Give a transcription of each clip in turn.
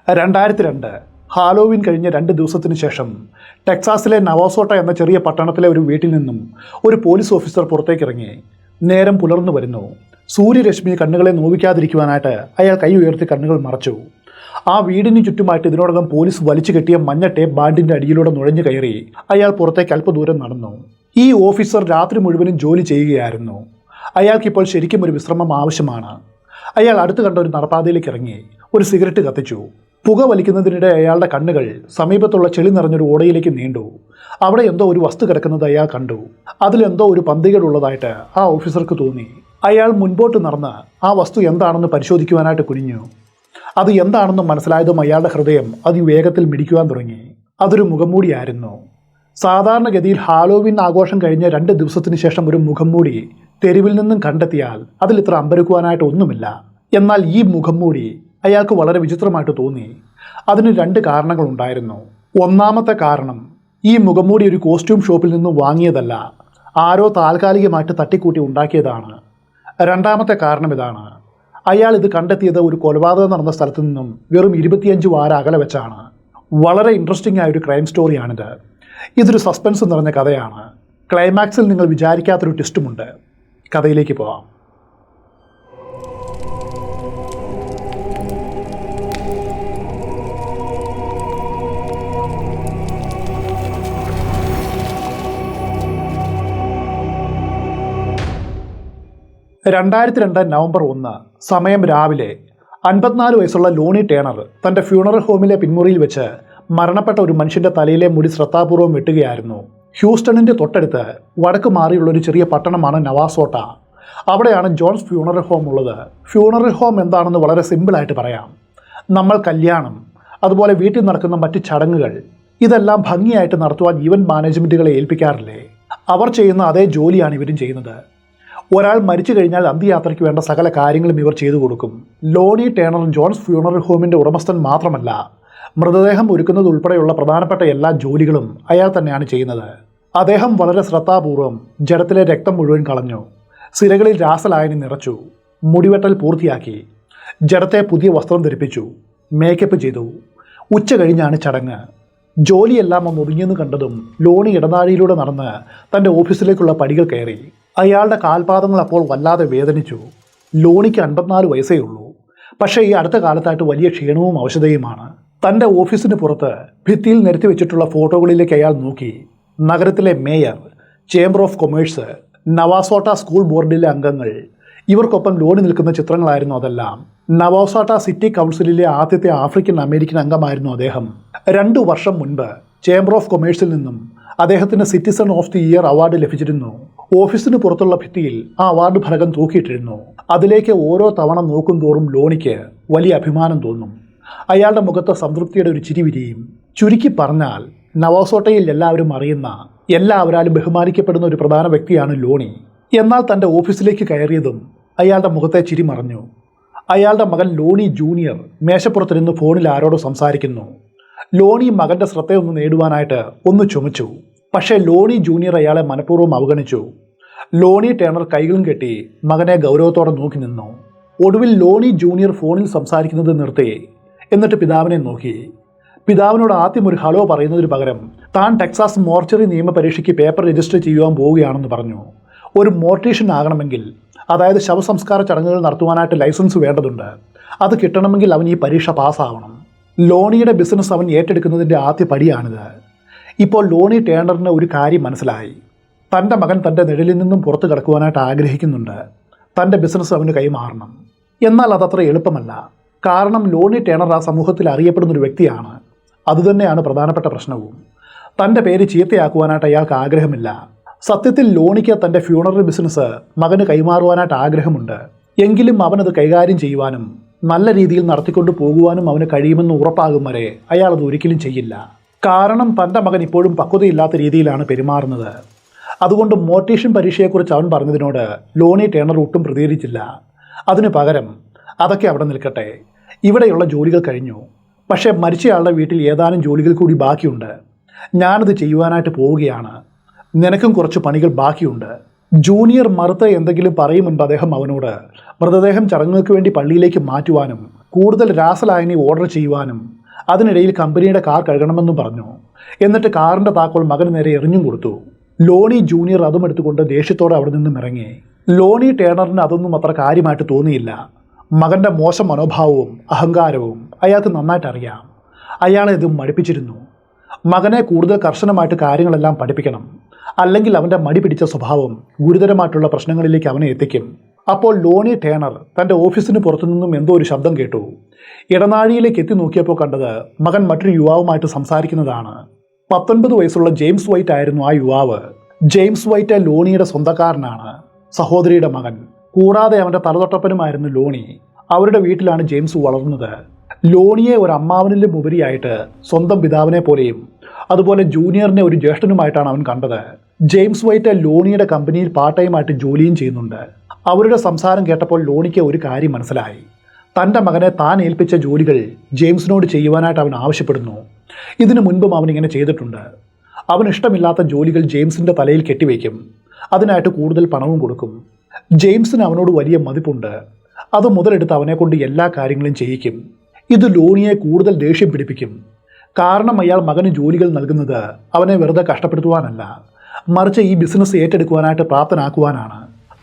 2002 Halloween കഴിഞ്ഞ 2 ദിവസത്തിന് ശേഷം ടെക്സാസിലെ നവാസോട്ട എന്ന ചെറിയ പട്ടണത്തിലെ ഒരു വീട്ടിൽ നിന്നും ഒരു പോലീസ് ഓഫീസർ പുറത്തേക്കിറങ്ങി. നേരം പുലർന്നു വരുന്നു. സൂര്യരശ്മി കണ്ണുകളെ നോവിക്കാതിരിക്കുവാനായിട്ട് അയാൾ കൈ ഉയർത്തി കണ്ണുകൾ മറച്ചു. ആ വീടിന് ചുറ്റുമായിട്ട് ഇതിനോടകം പോലീസ് വലിച്ചു കെട്ടിയ മഞ്ഞ ടേപ്പ് ബാൻഡിൻ്റെ അടിയിലൂടെ നുഴഞ്ഞു കയറി അയാൾ പുറത്തേക്ക് അല്പദൂരം നടന്നു. ഈ ഓഫീസർ രാത്രി മുഴുവനും ജോലി ചെയ്യുകയായിരുന്നു. അയാൾക്കിപ്പോൾ ശരിക്കും ഒരു വിശ്രമം ആവശ്യമാണ്. അയാൾ അടുത്ത് കണ്ട ഒരു നടപ്പാതയിലേക്ക് ഇറങ്ങി ഒരു സിഗരറ്റ് കത്തിച്ചു. പുക വലിക്കുന്നതിനിടെ അയാളുടെ കണ്ണുകൾ സമീപത്തുള്ള ചെളി നിറഞ്ഞൊരു ഓടയിലേക്ക് നീണ്ടു. അവിടെ എന്തോ ഒരു വസ്തു കിടക്കുന്നത് അയാൾ കണ്ടു. അതിലെന്തോ ഒരു പന്തികേടുള്ളതായിട്ട് ആ ഓഫീസർക്ക് തോന്നി. അയാൾ മുൻപോട്ട് നടന്ന് ആ വസ്തു എന്താണെന്ന് പരിശോധിക്കുവാനായിട്ട് കുനിഞ്ഞു. അത് എന്താണെന്ന് മനസ്സിലായതും അയാളുടെ ഹൃദയം അതിവേഗത്തിൽ മിടിക്കുവാൻ തുടങ്ങി. അതൊരു മുഖംമൂടിയായിരുന്നു. സാധാരണഗതിയിൽ ഹാലോവിൻ ആഘോഷം കഴിഞ്ഞ 2 ദിവസത്തിന് ശേഷം ഒരു മുഖംമൂടി തെരുവിൽ നിന്നും കണ്ടെത്തിയാൽ അതിൽ ഇത്ര അമ്പരക്കുവാനായിട്ട് ഒന്നുമില്ല. എന്നാൽ ഈ മുഖംമൂടി അയാൾക്ക് വളരെ വിചിത്രമായിട്ട് തോന്നി. അതിന് 2 കാരണങ്ങളുണ്ടായിരുന്നു. ഒന്നാമത്തെ കാരണം, ഈ മുഖംമൂടി ഒരു കോസ്റ്റ്യൂം ഷോപ്പിൽ നിന്നും വാങ്ങിയതല്ല, ആരോ താൽക്കാലികമായിട്ട് തട്ടിക്കൂട്ടി ഉണ്ടാക്കിയതാണ്. രണ്ടാമത്തെ കാരണം ഇതാണ്, അയാൾ ഇത് കണ്ടെത്തിയത് ഒരു കൊലപാതകം നടന്ന സ്ഥലത്തു നിന്നും വെറും 25 വാര അകലെ വെച്ചാണ്. വളരെ ഇൻട്രസ്റ്റിംഗ് ആയൊരു ക്രൈം സ്റ്റോറിയാണിത്. ഇതൊരു സസ്പെൻസ് നിറഞ്ഞ കഥയാണ്. ക്ലൈമാക്സിൽ നിങ്ങൾ വിചാരിക്കാത്തൊരു ട്വിസ്റ്റുമുണ്ട്. കഥയിലേക്ക് പോവാം. നവംബർ 1 സമയം രാവിലെ 54 വയസ്സുള്ള ലോണി ടേണർ തൻ്റെ ഫ്യൂണറൽ ഹോമിലെ പിന്മുറിയിൽ വെച്ച് മരണപ്പെട്ട ഒരു മനുഷ്യൻ്റെ തലയിലെ മുടി ശ്രദ്ധാപൂർവ്വം വെട്ടുകയായിരുന്നു. ഹ്യൂസ്റ്റണിൻ്റെ തൊട്ടടുത്ത് വടക്ക് മാറിയുള്ളൊരു ചെറിയ പട്ടണമാണ് നവാസോട്ട. അവിടെയാണ് ജോൺസ് ഫ്യൂണറൽ ഹോം ഉള്ളത്. ഫ്യൂണറൽ ഹോം എന്താണെന്ന് വളരെ സിമ്പിളായിട്ട് പറയാം. നമ്മൾ കല്യാണം, അതുപോലെ വീട്ടിൽ നടക്കുന്ന മറ്റ് ചടങ്ങുകൾ, ഇതെല്ലാം ഭംഗിയായിട്ട് നടത്തുവാൻ ഈവൻറ്റ് മാനേജ്മെൻറ്റുകളെ ഏൽപ്പിക്കാറില്ലേ? അവർ ചെയ്യുന്ന അതേ ജോലിയാണ് ഇവരും ചെയ്യുന്നത്. ഒരാൾ മരിച്ചു കഴിഞ്ഞാൽ അന്ത്യയാത്രയ്ക്ക് വേണ്ട സകല കാര്യങ്ങളും ഇവർ ചെയ്തു കൊടുക്കും. ലോണി ടേണർ ജോൺസ് ഫ്യൂണറൽ ഹോമിൻ്റെ ഉടമസ്ഥൻ മാത്രമല്ല, മൃതദേഹം ഒരുക്കുന്നത് ഉൾപ്പെടെയുള്ള പ്രധാനപ്പെട്ട എല്ലാ ജോലികളും അയാൾ തന്നെയാണ് ചെയ്യുന്നത്. അദ്ദേഹം വളരെ ശ്രദ്ധാപൂർവം ജഡത്തിലെ രക്തം മുഴുവൻ കളഞ്ഞു, സിരകളിൽ രാസലായനി നിറച്ചു, മുടിവെട്ടൽ പൂർത്തിയാക്കി, ജഡത്തെ പുതിയ വസ്ത്രം ധരിപ്പിച്ചു, മേക്കപ്പ് ചെയ്തു. ഉച്ച കഴിഞ്ഞാണ് ചടങ്ങ്. ജോലിയെല്ലാം ഒന്ന് ഒതുങ്ങിയെന്ന് കണ്ടതും ലോണി ഇടനാഴിയിലൂടെ നടന്ന് തൻ്റെ ഓഫീസിലേക്കുള്ള പടികൾ കയറി. അയാളുടെ കാൽപാദങ്ങൾ അപ്പോൾ വല്ലാതെ വേദനിച്ചു. ലോണിക്ക് 54 വയസ്സേ ഉള്ളൂ. പക്ഷേ ഈ അടുത്ത കാലത്തായിട്ട് വലിയ ക്ഷീണവും അവശതയുമാണ്. തൻ്റെ ഓഫീസിന് പുറത്ത് ഭിത്തിയിൽ നിരത്തി വെച്ചിട്ടുള്ള ഫോട്ടോകളിലേക്ക് അയാൾ നോക്കി. നഗരത്തിലെ mayor, chamber of commerce, Navasota school ബോർഡിലെ അംഗങ്ങൾ, ഇവർക്കൊപ്പം ലോണി നിൽക്കുന്ന ചിത്രങ്ങളായിരുന്നു അതെല്ലാം. നവാസോട്ട സിറ്റി കൗൺസിലിലെ ആദ്യത്തെ ആഫ്രിക്കൻ അമേരിക്കൻ അംഗമായിരുന്നു അദ്ദേഹം. 2 വർഷം മുൻപ് ചേംബർ ഓഫ് കൊമേഴ്സിൽ നിന്നും അദ്ദേഹത്തിന് citizen of the year award ലഭിച്ചിരുന്നു. ഓഫീസിന് പുറത്തുള്ള ഭിത്തിയിൽ ആ അവാർഡ് ഫലകം തൂക്കിയിട്ടിരുന്നു. അതിലേക്ക് ഓരോ തവണ നോക്കും തോറും ലോണിക്ക് വലിയ അഭിമാനം തോന്നും. അയാളുടെ മുഖത്ത് സംതൃപ്തിയുടെ ഒരു ചിരി വിരിയും. ചുരുക്കി പറഞ്ഞാൽ നവാസോട്ടയിൽ എല്ലാവരും അറിയുന്ന, എല്ലാവരാലും ബഹുമാനിക്കപ്പെടുന്ന ഒരു പ്രധാന വ്യക്തിയാണ് ലോണി. എന്നാൽ തൻ്റെ ഓഫീസിലേക്ക് കയറിയതും അയാളുടെ മുഖത്തെ ചിരി മറഞ്ഞു. അയാളുടെ മകൻ ലോണി ജൂനിയർ മേശപ്പുറത്തിരുന്ന് ഫോണിൽ ആരോടോ സംസാരിക്കുന്നു. ലോണി മകൻ്റെ ശ്രദ്ധയൊന്ന് നേടുവാനായിട്ട് ഒന്ന് ചുമച്ചു. പക്ഷേ ലോണി ജൂനിയർ അയാളെ മനഃപൂർവ്വം അവഗണിച്ചു. ലോണി ടേണർ കൈകളും കെട്ടി മകനെ ഗൗരവത്തോടെ നോക്കി നിന്നു. ഒടുവിൽ ലോണി ജൂനിയർ ഫോണിൽ സംസാരിക്കുന്നത് നിർത്തി. എന്നിട്ട് പിതാവിനെ നോക്കി. പിതാവിനോട് ആദ്യം ഒരു ഹലോ പറയുന്നതിന് പകരം താൻ ടെക്സാസ് മോർച്ചറി നിയമ പരീക്ഷയ്ക്ക് പേപ്പർ രജിസ്റ്റർ ചെയ്യുവാൻ പോവുകയാണെന്ന് പറഞ്ഞു. ഒരു മോർട്ടീഷ്യൻ ആകണമെങ്കിൽ, അതായത് ശവസംസ്കാര ചടങ്ങുകൾ നടത്തുവാനായിട്ട് ലൈസൻസ് വേണ്ടതുണ്ട്. അത് കിട്ടണമെങ്കിൽ അവൻ ഈ പരീക്ഷ പാസ്സാവണം. ലോണിയുടെ ബിസിനസ് അവൻ ഏറ്റെടുക്കുന്നതിൻ്റെ ആദ്യ പടിയാണിത്. ഇപ്പോൾ ലോണി ടേണറിന് ഒരു കാര്യം മനസ്സിലായി. തൻ്റെ മകൻ തൻ്റെ നിഴലിൽ നിന്നും പുറത്തു കടക്കുവാനായിട്ട് ആഗ്രഹിക്കുന്നുണ്ട്. തൻ്റെ ബിസിനസ് അവന് കൈമാറണം. എന്നാൽ അതത്ര എളുപ്പമല്ല. കാരണം ലോണി ടേണർ ആ സമൂഹത്തിൽ അറിയപ്പെടുന്നൊരു വ്യക്തിയാണ്. അതുതന്നെയാണ് പ്രധാനപ്പെട്ട പ്രശ്നവും. തൻ്റെ പേര് ചീത്തയാക്കുവാനായിട്ട് അയാൾക്ക് ആഗ്രഹമില്ല. സത്യത്തിൽ ലോണിക്ക് തൻ്റെ ഫ്യൂണറൽ ബിസിനസ് മകന് കൈമാറുവാനായിട്ട് ആഗ്രഹമുണ്ട്. എങ്കിലും അവനത് കൈകാര്യം ചെയ്യുവാനും നല്ല രീതിയിൽ നടത്തിക്കൊണ്ടു പോകുവാനും അവന് കഴിയുമെന്ന് ഉറപ്പാകും വരെ അയാളത് ഒരിക്കലും ചെയ്യില്ല. കാരണം തൻ്റെ മകൻ ഇപ്പോഴും പക്വതയില്ലാത്ത രീതിയിലാണ് പെരുമാറുന്നത്. അതുകൊണ്ട് മോർട്ടീഷ്യൻ പരീക്ഷയെക്കുറിച്ച് അവൻ പറഞ്ഞതിനോട് ലോണി ടേണർ ഒട്ടും പ്രതികരിച്ചില്ല. അതിനു പകരം അതൊക്കെ അവിടെ നിൽക്കട്ടെ, ഇവിടെയുള്ള ജോലികൾ കഴിഞ്ഞു. പക്ഷേ മരിച്ചയാളുടെ വീട്ടിൽ ഏതാനും ജോലികൾ കൂടി ബാക്കിയുണ്ട്. ഞാനത് ചെയ്യുവാനായിട്ട് പോവുകയാണ്. നിനക്കും കുറച്ച് പണികൾ ബാക്കിയുണ്ട്. ജൂനിയർ മറുത്ത് എന്തെങ്കിലും പറയും മുൻപ് അദ്ദേഹം അവനോട് മൃതദേഹം ചടങ്ങുകൾക്ക് വേണ്ടി പള്ളിയിലേക്ക് മാറ്റുവാനും കൂടുതൽ രാസലായനി ഓർഡർ ചെയ്യുവാനും അതിനിടയിൽ കമ്പനിയുടെ കാർ കഴുകണമെന്നും പറഞ്ഞു. എന്നിട്ട് കാറിൻ്റെ താക്കോൽ മകന് നേരെ എറിഞ്ഞും കൊടുത്തു. ലോണി ജൂനിയർ അതും എടുത്തുകൊണ്ട് ദേഷ്യത്തോടെ അവിടെ നിന്നും ഇറങ്ങി. ലോണി ടേണറിന് അതൊന്നും അത്ര കാര്യമായിട്ട് തോന്നിയില്ല. മകൻ്റെ മോശം മനോഭാവവും അഹങ്കാരവും അയാൾക്ക് നന്നായിട്ട് അറിയാം. അയാളെ ഇതും മടുപ്പിച്ചിരുന്നു. മകനെ കൂടുതൽ കർശനമായിട്ട് കാര്യങ്ങളെല്ലാം പഠിപ്പിക്കണം, അല്ലെങ്കിൽ അവൻ്റെ മടി പിടിച്ച സ്വഭാവം ഗുരുതരമായിട്ടുള്ള പ്രശ്നങ്ങളിലേക്ക് അവനെ എത്തിക്കും. അപ്പോൾ ലോണി ടേണർ തൻ്റെ ഓഫീസിന് പുറത്തുനിന്നും എന്തോ ഒരു ശബ്ദം കേട്ടു. ഇടനാഴിയിലേക്ക് എത്തി നോക്കിയപ്പോൾ കണ്ടത് മകൻ മറ്റൊരു യുവാവുമായിട്ട് സംസാരിക്കുന്നതാണ്. 19 വയസ്സുള്ള ജെയിംസ് വൈറ്റ് ആയിരുന്നു ആ യുവാവ്. ജെയിംസ് വൈറ്റ് ലോണിയുടെ സ്വന്തക്കാരനാണ്, സഹോദരിയുടെ മകൻ. കൂടാതെ അവൻ്റെ തലതൊട്ടപ്പനുമായിരുന്നു ലോണി. അവരുടെ വീട്ടിലാണ് ജെയിംസ് വളർന്നത്. ലോണിയെ ഒരു അമ്മാവനിലും ഉപരിയായിട്ട് സ്വന്തം പിതാവിനെ പോലെയും അതുപോലെ ജൂനിയറിനെ ഒരു ജ്യേഷ്ഠനുമായിട്ടാണ് അവൻ കണ്ടത്. ജെയിംസ് വൈറ്റ് ലോണിയുടെ കമ്പനിയിൽ പാർട്ട് ടൈമായിട്ട് ജോലിയും ചെയ്യുന്നുണ്ട്. അവരുടെ സംസാരം കേട്ടപ്പോൾ ലോണിക്ക് ഒരു കാര്യം മനസ്സിലായി. തൻ്റെ മകനെ താൻ ഏൽപ്പിച്ച ജോലികൾ ജെയിംസിനോട് ചെയ്യുവാനായിട്ട് അവൻ ആവശ്യപ്പെടുന്നു. ഇതിനു മുൻപും അവൻ ഇങ്ങനെ ചെയ്തിട്ടുണ്ട്. അവൻ ഇഷ്ടമില്ലാത്ത ജോലികൾ ജെയിംസിൻ്റെ തലയിൽ കെട്ടിവയ്ക്കും. അതിനായിട്ട് കൂടുതൽ പണവും കൊടുക്കും. ജെയിംസിന് അവനോട് വലിയ മതിപ്പുണ്ട്. അത് മുതലെടുത്ത് അവനെക്കൊണ്ട് എല്ലാ കാര്യങ്ങളും ചെയ്യിക്കും. ഇത് ലോണിയെ കൂടുതൽ ദേഷ്യം പിടിപ്പിക്കും. കാരണം അയാൾ മകന് ജോലികൾ നൽകുന്നത് അവനെ വെറുതെ കഷ്ടപ്പെടുത്തുവാനല്ല, മറിച്ച് ഈ ബിസിനസ് ഏറ്റെടുക്കുവാനായിട്ട് പ്രാപ്തനാക്കുവാനാണ്.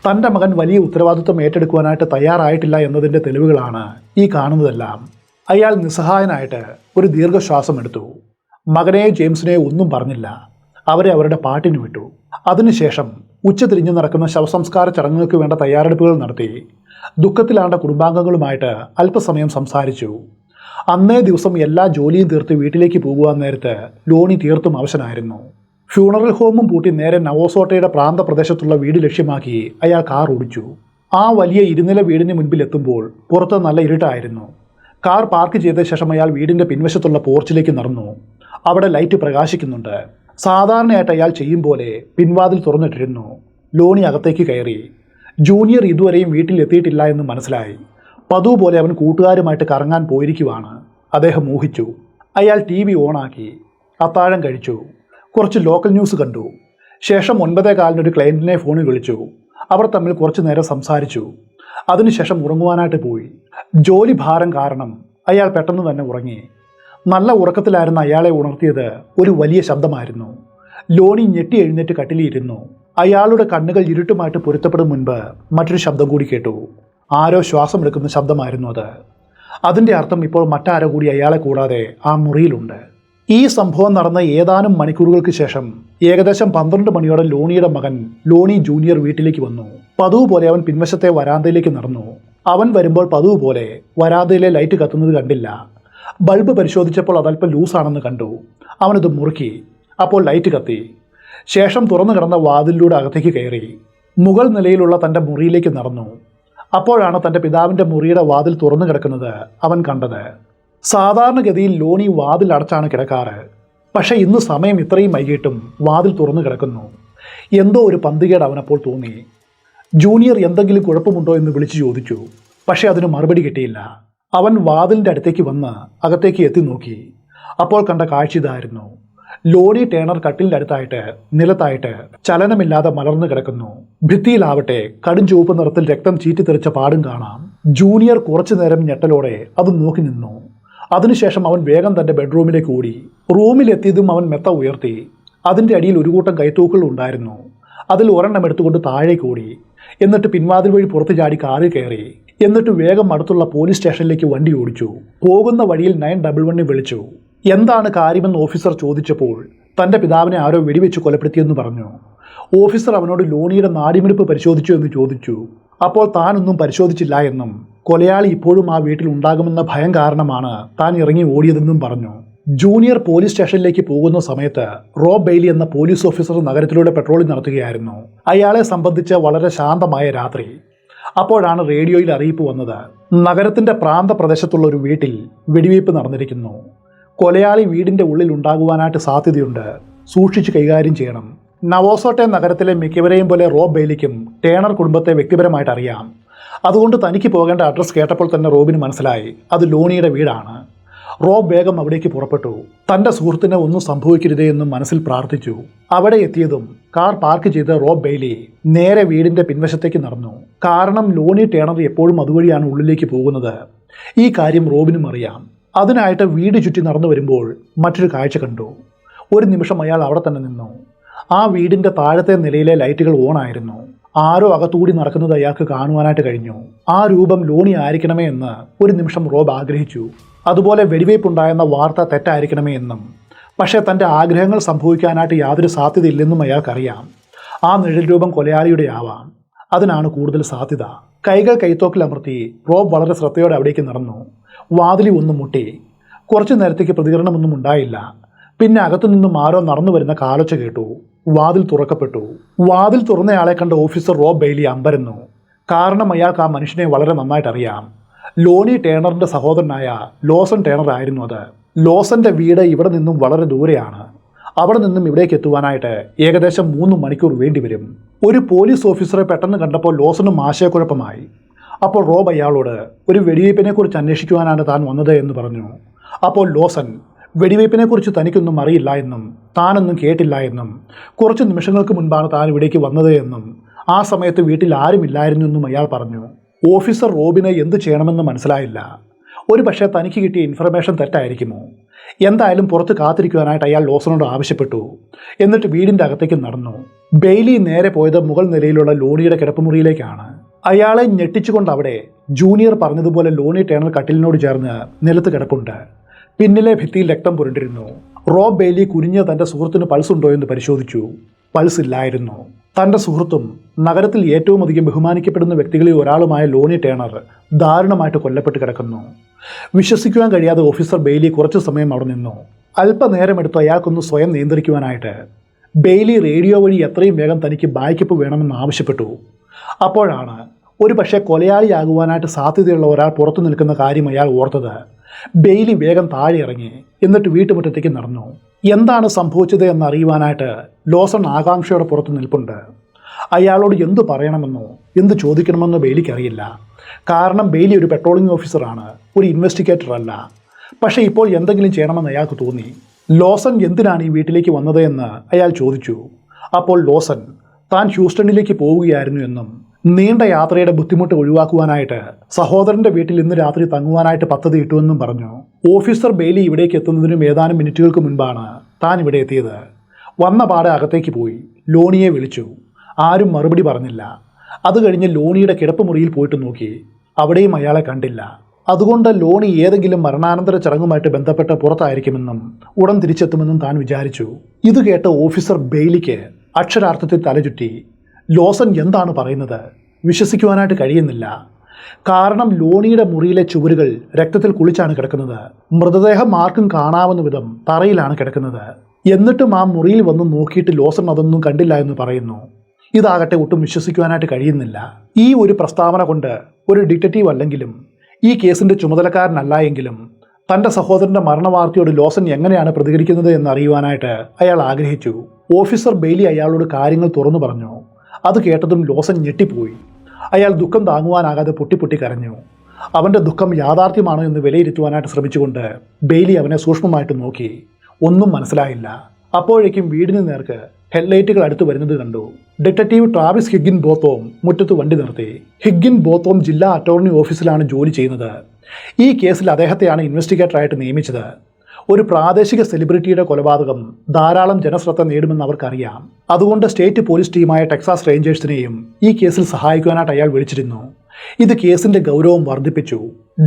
തൻ്റെ മകൻ വലിയ ഉത്തരവാദിത്വം ഏറ്റെടുക്കുവാനായിട്ട് തയ്യാറായിട്ടില്ല എന്നതിൻ്റെ തെളിവുകളാണ് ഈ കാണുന്നതെല്ലാം. അയാൾ നിസ്സഹായനായിട്ട് ഒരു ദീർഘശ്വാസം എടുത്തു. മകനെ ജെയിംസിനെ ഒന്നും പറഞ്ഞില്ല. അവരെ അവരുടെ പാട്ടിന് വിട്ടു. അതിനുശേഷം ഉച്ചതിരിഞ്ഞ് നടക്കുന്ന ശവസംസ്കാര ചടങ്ങുകൾക്ക് വേണ്ട തയ്യാറെടുപ്പുകൾ നടത്തി. ദുഃഖത്തിലാണ്ട കുടുംബാംഗങ്ങളുമായിട്ട് അല്പസമയം സംസാരിച്ചു. അന്നേ ദിവസം എല്ലാ ജോലിയും തീർത്ത് വീട്ടിലേക്ക് പോകുവാൻ നേരത്ത് ലോണി തീർത്തും അവശനായിരുന്നു. ഫ്യൂണറൽ ഹോമും പൂട്ടി നേരെ നവോസോട്ടയുടെ പ്രാന്തപ്രദേശത്തുള്ള വീട് ലക്ഷ്യമാക്കി അയാൾ കാർ ഓടിച്ചു. ആ വലിയ ഇരുനില വീടിന് മുൻപിൽ എത്തുമ്പോൾ പുറത്ത് നല്ല ഇരുട്ടായിരുന്നു. കാർ പാർക്ക് ചെയ്ത ശേഷം അയാൾ വീടിൻ്റെ പിൻവശത്തുള്ള പോർച്ചിലേക്ക് നടന്നു. അവിടെ ലൈറ്റ് പ്രകാശിക്കുന്നുണ്ട്. സാധാരണയായിട്ട് അയാൾ ചെയ്യും പോലെ പിൻവാതിൽ തുറന്നിട്ടിരുന്നു. ലോണി അകത്തേക്ക് കയറി. ജൂനിയർ ഇതുവരെയും വീട്ടിൽ എത്തിയിട്ടില്ല എന്ന് മനസ്സിലായി. പതിവ് പോലെ അവൻ കൂട്ടുകാരുമായിട്ട് കറങ്ങാൻ പോയിരിക്കുവാണ്. അദ്ദേഹം ഊഹിച്ചു. അയാൾ TV ഓണാക്കി. അത്താഴം കഴിച്ചു. കുറച്ച് ലോക്കൽ ന്യൂസ് കണ്ടു. ശേഷം 9:15 ഒരു ക്ലയൻറ്റിനെ ഫോണിൽ വിളിച്ചു. അവർ തമ്മിൽ കുറച്ചു നേരം സംസാരിച്ചു. അതിനുശേഷം ഉറങ്ങുവാനായിട്ട് പോയി. ജോലി ഭാരം കാരണം അയാൾ പെട്ടെന്ന് തന്നെ ഉറങ്ങി. നല്ല ഉറക്കത്തിലായിരുന്ന അയാളെ ഉണർത്തിയത് ഒരു വലിയ ശബ്ദമായിരുന്നു. ലോണി ഞെട്ടി എഴുന്നേറ്റ് കട്ടിലിരുന്നു. അയാളുടെ കണ്ണുകൾ ഇരുട്ടുമായിട്ട് പൊരുത്തപ്പെടും മുൻപ് മറ്റൊരു ശബ്ദം കൂടി കേട്ടു. ആരോ ശ്വാസമെടുക്കുന്ന ശബ്ദമായിരുന്നു അത്. അതിൻ്റെ അർത്ഥം ഇപ്പോൾ മറ്റാരോ കൂടി അയാളെ കൂടാതെ ആ മുറിയിലുണ്ട്. ഈ സംഭവം നടന്ന ഏതാനും മണിക്കൂറുകൾക്ക് ശേഷം ഏകദേശം 12 മണിയോടെ ലോണിയുടെ മകൻ ലോണി ജൂനിയർ വീട്ടിലേക്ക് വന്നു. പതിവ് പോലെ അവൻ പിൻവശത്തെ വരാന്തയിലേക്ക് നടന്നു. അവൻ വരുമ്പോൾ പതിവ് പോലെ വരാന്തയിലെ ലൈറ്റ് കത്തുന്നത് കണ്ടില്ല. ബൾബ് പരിശോധിച്ചപ്പോൾ അതല്പം ലൂസാണെന്ന് കണ്ടു. അവനത് മുറുക്കി. അപ്പോൾ ലൈറ്റ് കത്തി. ശേഷം തുറന്നു കിടന്ന വാതിലിലൂടെ അകത്തേക്ക് കയറി. മുകൾ നിലയിലുള്ള തൻ്റെ മുറിയിലേക്ക് നടന്നു. അപ്പോഴാണ് തൻ്റെ പിതാവിൻ്റെ മുറിയുടെ വാതിൽ തുറന്നു കിടക്കുന്നത് അവൻ കണ്ടത്. സാധാരണഗതിയിൽ ലോണി വാതിൽ അടച്ചാണ് കിടക്കാറ്. പക്ഷേ ഇന്ന് സമയം ഇത്രയും വൈകിട്ടും വാതിൽ തുറന്നു കിടക്കുന്നു. എന്തോ ഒരു പന്തികേട് അവനപ്പോൾ തോന്നി. ജൂനിയർ എന്തെങ്കിലും കുഴപ്പമുണ്ടോ എന്ന് വിളിച്ചു ചോദിച്ചു. പക്ഷേ അതിന് മറുപടി കിട്ടിയില്ല. അവൻ വാതിലിൻ്റെ അടുത്തേക്ക് വന്ന് അകത്തേക്ക് എത്തി നോക്കി. അപ്പോൾ കണ്ട കാഴ്ച ഇതായിരുന്നു. ലോണി ടേണർ കട്ടിലിൻ്റെ അടുത്തായിട്ട് നിലത്തായിട്ട് ചലനമില്ലാതെ മലർന്നു കിടക്കുന്നു. ഭിത്തിയിലാവട്ടെ കടും ചുവപ്പ് നിറത്തിൽ രക്തം ചീറ്റിത്തെറിച്ച പാടും കാണാം. ജൂനിയർ കുറച്ചു നേരം ഞെട്ടലോടെ അത് നോക്കി നിന്നു. അതിനുശേഷം അവൻ വേഗം തൻ്റെ ബെഡ്റൂമിലേക്ക് ഓടി. റൂമിലെത്തിയതും അവൻ മെത്ത ഉയർത്തി. അതിൻ്റെ അടിയിൽ ഒരു കൂട്ടം കൈത്തൂക്കുകൾ ഉണ്ടായിരുന്നു. അതിൽ ഒരെണ്ണം എടുത്തുകൊണ്ട് താഴേക്ക് ഓടി. എന്നിട്ട് പിൻവാതിൽ വഴി പുറത്തു ചാടി കാറിൽ കയറി. എന്നിട്ട് വേഗം അടുത്തുള്ള പോലീസ് സ്റ്റേഷനിലേക്ക് വണ്ടി ഓടിച്ചു. പോകുന്ന വഴിയിൽ 911 വിളിച്ചു. എന്താണ് കാര്യമെന്ന് ഓഫീസർ ചോദിച്ചപ്പോൾ തൻ്റെ പിതാവിനെ ആരോ വെടിവെച്ച് കൊലപ്പെടുത്തിയെന്ന് പറഞ്ഞു. ഓഫീസർ അവനോട് ലോണിയുടെ നാഡിമിടിപ്പ് പരിശോധിച്ചു എന്ന് ചോദിച്ചു. അപ്പോൾ താനൊന്നും പരിശോധിച്ചില്ല എന്നും കൊലയാളി ഇപ്പോഴും ആ വീട്ടിൽ ഉണ്ടാകുമെന്ന ഭയം കാരണമാണ് താൻ ഇറങ്ങി ഓടിയതെന്നും പറഞ്ഞു. ജൂനിയർ പോലീസ് സ്റ്റേഷനിലേക്ക് പോകുന്ന സമയത്ത് റോബ് ബെയ്ലി എന്ന പോലീസ് ഓഫീസർ നഗരത്തിലൂടെ പെട്രോളിംഗ് നടത്തുകയായിരുന്നു. അയാളെ സംബന്ധിച്ച് വളരെ ശാന്തമായ രാത്രി. അപ്പോഴാണ് റേഡിയോയിൽ അറിയിപ്പ് വന്നത്. നഗരത്തിൻ്റെ പ്രാന്തപ്രദേശത്തുള്ള ഒരു വീട്ടിൽ വെടിവയ്പ് നടന്നിരിക്കുന്നു. കൊലയാളി വീടിൻ്റെ ഉള്ളിൽ ഉണ്ടാകുവാനായിട്ട് സാധ്യതയുണ്ട്. സൂക്ഷിച്ച് കൈകാര്യം ചെയ്യണം. നവോസോട്ടെ നഗരത്തിലെ മിക്കവരെയും പോലെ റോബ് ബെയ്ലിക്കും ടേണർ കുടുംബത്തെ വ്യക്തിപരമായിട്ട് അറിയാം. അതുകൊണ്ട് തനിക്ക് പോകേണ്ട അഡ്രസ്സ് കേട്ടപ്പോൾ തന്നെ റോബിന് മനസ്സിലായി അത് ലോണിയുടെ വീടാണ്. റോബ് വേഗം അവിടേക്ക് പുറപ്പെട്ടു. തൻ്റെ സുഹൃത്തിന് ഒന്നും സംഭവിക്കരുതേ എന്നും മനസ്സിൽ പ്രാർത്ഥിച്ചു. അവിടെ എത്തിയതും കാർ പാർക്ക് ചെയ്ത് റോബ് ബെയ്ലി നേരെ വീടിൻ്റെ പിൻവശത്തേക്ക് നടന്നു. കാരണം ലോണി ടേണർ എപ്പോഴും അതുവഴിയാണ് ഉള്ളിലേക്ക് പോകുന്നത്. ഈ കാര്യം റോബിനും അറിയാം. അതിനായിട്ട് വീട് ചുറ്റി നടന്നു വരുമ്പോൾ മറ്റൊരു കാഴ്ച കണ്ടു. ഒരു നിമിഷം അയാൾ അവിടെ തന്നെ നിന്നു. ആ വീടിൻ്റെ താഴത്തെ നിലയിലെ ലൈറ്റുകൾ ഓണായിരുന്നു. ആരോ അകത്തുകൂടി നടക്കുന്നത് അയാൾക്ക് കാണുവാനായിട്ട് കഴിഞ്ഞു. ആ രൂപം ലോണി ആയിരിക്കണമേ എന്ന് ഒരു നിമിഷം റോബ് ആഗ്രഹിച്ചു. അതുപോലെ വെടിവയ്പുണ്ടായെന്ന വാർത്ത തെറ്റായിരിക്കണമേ എന്നും. പക്ഷേ തൻ്റെ ആഗ്രഹങ്ങൾ സംഭവിക്കാനായിട്ട് യാതൊരു സാധ്യതയില്ലെന്നും അയാൾക്കറിയാം. ആ നിഴൽ രൂപം കൊലയാളിയുടെ ആവാം. അതിനാണ് കൂടുതൽ സാധ്യത. കൈകൾ കൈത്തോക്കിലമർത്തി റോബ് വളരെ ശ്രദ്ധയോടെ അവിടേക്ക് നടന്നു. വാതിലി ഒന്ന് മുട്ടി. കുറച്ചു നേരത്തേക്ക് പ്രതികരണമൊന്നും ഉണ്ടായില്ല. പിന്നെ അകത്തുനിന്നും ആരോ നടന്നു വരുന്ന കാലൊച്ച കേട്ടു. വാതിൽ തുറക്കപ്പെട്ടു. വാതിൽ തുറന്നയാളെ കണ്ട ഓഫീസർ റോബ് ബെയ്ലി അമ്പരന്നു. കാരണം അയാൾക്ക് ആ മനുഷ്യനെ വളരെ നന്നായിട്ട് അറിയാം. ലോണി ടേണറിൻ്റെ സഹോദരനായ ലോസൺ ടേണർ ആയിരുന്നു അത്. ലോസന്റെ വീട് ഇവിടെ നിന്നും വളരെ ദൂരെയാണ്. അവിടെ നിന്നും ഇവിടേക്ക് എത്തുവാനായിട്ട് ഏകദേശം 3 മണിക്കൂർ വേണ്ടിവരും. ഒരു പോലീസ് ഓഫീസറെ പെട്ടെന്ന് കണ്ടപ്പോൾ ലോസനും ആശയക്കുഴപ്പമായി. അപ്പോൾ റോബ് അയാളോട് ഒരു വെടിവയ്പ്പിനെക്കുറിച്ച് അന്വേഷിക്കുവാനാണ് താൻ വന്നത് എന്ന് പറഞ്ഞു. അപ്പോൾ ലോസൻ വെടിവയ്പ്പിനെക്കുറിച്ച് തനിക്കൊന്നും അറിയില്ല എന്നും താനൊന്നും കേട്ടില്ല എന്നും കുറച്ച് നിമിഷങ്ങൾക്ക് മുൻപാണ് താൻ ഇവിടേക്ക് വന്നത് എന്നും ആ സമയത്ത് വീട്ടിൽ ആരുമില്ലായിരുന്നു എന്നും അയാൾ പറഞ്ഞു. ഓഫീസർ റോബിനെ എന്ത് ചെയ്യണമെന്ന് മനസ്സിലായില്ല. ഒരു പക്ഷേ തനിക്ക് കിട്ടിയ ഇൻഫർമേഷൻ തെറ്റായിരിക്കുമോ? എന്തായാലും പുറത്ത് കാത്തിരിക്കുവാനായിട്ട് അയാൾ ലോസനോട് ആവശ്യപ്പെട്ടു. എന്നിട്ട് വീടിൻ്റെ അകത്തേക്ക് നടന്നു. ബെയ്ലി നേരെ പോയത് മുകൾ നിലയിലുള്ള ലോണിയുടെ കിടപ്പുമുറിയിലേക്കാണ്. അയാളെ ഞെട്ടിച്ചുകൊണ്ട് അവിടെ ജൂനിയർ പറഞ്ഞതുപോലെ ലോണി ടേണർ കട്ടിലിനോട് ചേർന്ന് നിലത്ത് കിടപ്പുണ്ട്. പിന്നിലെ ഭിത്തിയിൽ രക്തം പുരണ്ടിരുന്നു. റോബ് ബെയ്ലി കുനിഞ്ഞ് തൻ്റെ സുഹൃത്തിന് പൾസ് ഉണ്ടോ എന്ന് പരിശോധിച്ചു. പൾസ് ഇല്ലായിരുന്നു. തൻ്റെ സുഹൃത്തും നഗരത്തിൽ ഏറ്റവും അധികം ബഹുമാനിക്കപ്പെടുന്ന വ്യക്തികളിൽ ഒരാളുമായ ലോണി ടേണർ ദാരുണമായിട്ട് കൊല്ലപ്പെട്ട് കിടക്കുന്നു. വിശ്വസിക്കുവാൻ കഴിയാതെ ഓഫീസർ ബെയ്ലി കുറച്ചു സമയം അവിടെ നിന്നു. അല്പനേരമെടുത്ത് അയാൾക്കൊന്ന് സ്വയം നിയന്ത്രിക്കുവാനായിട്ട്. ബെയ്ലി റേഡിയോ വഴി എത്രയും വേഗം തനിക്ക് ബാക്കപ്പ് വേണമെന്ന് ആവശ്യപ്പെട്ടു. അപ്പോഴാണ് ഒരു പക്ഷേ കൊലയാളിയാകുവാനായിട്ട് സാധ്യതയുള്ള ഒരാൾ പുറത്തു നിൽക്കുന്ന കാര്യം അയാൾ ഓർത്തത്. ബെയ്ലി വേഗം താഴെ ഇറങ്ങി. എന്നിട്ട് വീട്ടുമുറ്റത്തേക്ക് നടന്നു. എന്താണ് സംഭവിച്ചത് എന്നറിയുവാനായിട്ട് ലോസൺ ആകാംക്ഷയോടെ പുറത്ത് നിൽപ്പുണ്ട്. അയാളോട് എന്തു പറയണമെന്നോ എന്ത് ചോദിക്കണമെന്നോ ബെയ്ലിക്കറിയില്ല. കാരണം ബെയ്ലി ഒരു പെട്രോളിംഗ് ഓഫീസറാണ്, ഒരു ഇൻവെസ്റ്റിഗേറ്റർ അല്ല. പക്ഷേ ഇപ്പോൾ എന്തെങ്കിലും ചെയ്യണമെന്ന് അയാൾക്ക് തോന്നി. ലോസൺ എന്തിനാണ് ഈ വീട്ടിലേക്ക് വന്നത് എന്ന് അയാൾ ചോദിച്ചു. അപ്പോൾ ലോസൺ താൻ ഹ്യൂസ്റ്റണിലേക്ക് പോവുകയായിരുന്നു എന്നും നീണ്ട യാത്രയുടെ ബുദ്ധിമുട്ട് ഒഴിവാക്കുവാനായിട്ട് സഹോദരൻ്റെ വീട്ടിൽ ഇന്ന് രാത്രി തങ്ങുവാനായിട്ട് പദ്ധതി ഇട്ടുവെന്നും പറഞ്ഞു. ഓഫീസർ ബെയ്ലി ഇവിടേക്ക് എത്തുന്നതിനും ഏതാനും മിനിറ്റുകൾക്ക് മുൻപാണ് താൻ ഇവിടെ എത്തിയത്. വന്ന പാടെ അകത്തേക്ക് പോയി ലോണിയെ വിളിച്ചു. ആരും മറുപടി പറഞ്ഞില്ല. അത് കഴിഞ്ഞ് ലോണിയുടെ കിടപ്പുമുറിയിൽ പോയിട്ട് നോക്കി. അവിടെയും അയാളെ കണ്ടില്ല. അതുകൊണ്ട് ലോണി ഏതെങ്കിലും മരണാനന്തര ചടങ്ങുമായിട്ട് ബന്ധപ്പെട്ട് പുറത്തായിരിക്കുമെന്നും ഉടൻ തിരിച്ചെത്തുമെന്നും താൻ വിചാരിച്ചു. ഇത് കേട്ട് ഓഫീസർ ബെയ്ലിക്ക് അക്ഷരാർത്ഥത്തിൽ തലചുറ്റി. ലോസൺ എന്താണ് പറയുന്നത്? വിശ്വസിക്കുവാനായിട്ട് കഴിയുന്നില്ല. കാരണം ലോണിയുടെ മുറിയിലെ ചുവരുകൾ രക്തത്തിൽ കുളിച്ചാണ് കിടക്കുന്നത്. മൃതദേഹം ആർക്കും കാണാവുന്ന വിധം തറയിലാണ് കിടക്കുന്നത്. എന്നിട്ടും ആ മുറിയിൽ വന്ന് നോക്കിയിട്ട് ലോസൺ അതൊന്നും കണ്ടില്ല എന്ന് പറയുന്നു. ഇതാകട്ടെ ഒട്ടും വിശ്വസിക്കുവാനായിട്ട് കഴിയുന്നില്ല. ഈ ഒരു പ്രസ്താവന കൊണ്ട് ഒരു ഡിറ്റക്റ്റീവ് അല്ലെങ്കിലും ഈ കേസിൻ്റെ ചുമതലക്കാരനല്ല എങ്കിലും തൻ്റെ സഹോദരൻ്റെ മരണവാർത്തയോട് ലോസൺ എങ്ങനെയാണ് പ്രതികരിക്കുന്നത് എന്നറിയുവാനായിട്ട് അയാൾ ആഗ്രഹിച്ചു. ഓഫീസർ ബെയ്ലി അയാളോട് കാര്യങ്ങൾ തുറന്നു പറഞ്ഞു. അത് കേട്ടതും ലോസൺ ഞെട്ടിപ്പോയി. അയാൾ ദുഃഖം താങ്ങുവാനാകാതെ പൊട്ടി കരഞ്ഞു. അവൻ്റെ ദുഃഖം യാഥാർത്ഥ്യമാണോ എന്ന് വിലയിരുത്തുവാനായിട്ട് ശ്രമിച്ചുകൊണ്ട് ബെയ്ലി അവനെ സൂക്ഷ്മമായിട്ട് നോക്കി. ഒന്നും മനസ്സിലായില്ല. അപ്പോഴേക്കും വീടിന് നേർക്ക് ഹെഡ്ലൈറ്റുകൾ അടുത്ത് വരുന്നത് കണ്ടു. ഡിറ്റക്റ്റീവ് ട്രാവിസ് ഹിഗ്ഗിൻ ബോത്തോം മുറ്റത്ത് വണ്ടി നിർത്തി. ഹിഗ്ഗിൻ ബോത്തോം ജില്ലാ അറ്റോർണി ഓഫീസിലാണ് ജോലി ചെയ്യുന്നത്. ഈ കേസിൽ അദ്ദേഹത്തെയാണ് ഇൻവെസ്റ്റിഗേറ്ററായിട്ട് നിയമിച്ചത്. ഒരു പ്രാദേശിക സെലിബ്രിറ്റിയുടെ കൊലപാതകം ധാരാളം ജനശ്രദ്ധ നേടുമെന്ന് അവർക്കറിയാം. അതുകൊണ്ട് സ്റ്റേറ്റ് പോലീസ് ടീമായ ടെക്സാസ് റേഞ്ചേഴ്സിനെയും ഈ കേസിൽ സഹായിക്കുവാനായിട്ട് അയാൾ വിളിച്ചിരുന്നു. ഇത് കേസിന്റെ ഗൗരവം വർദ്ധിപ്പിച്ചു.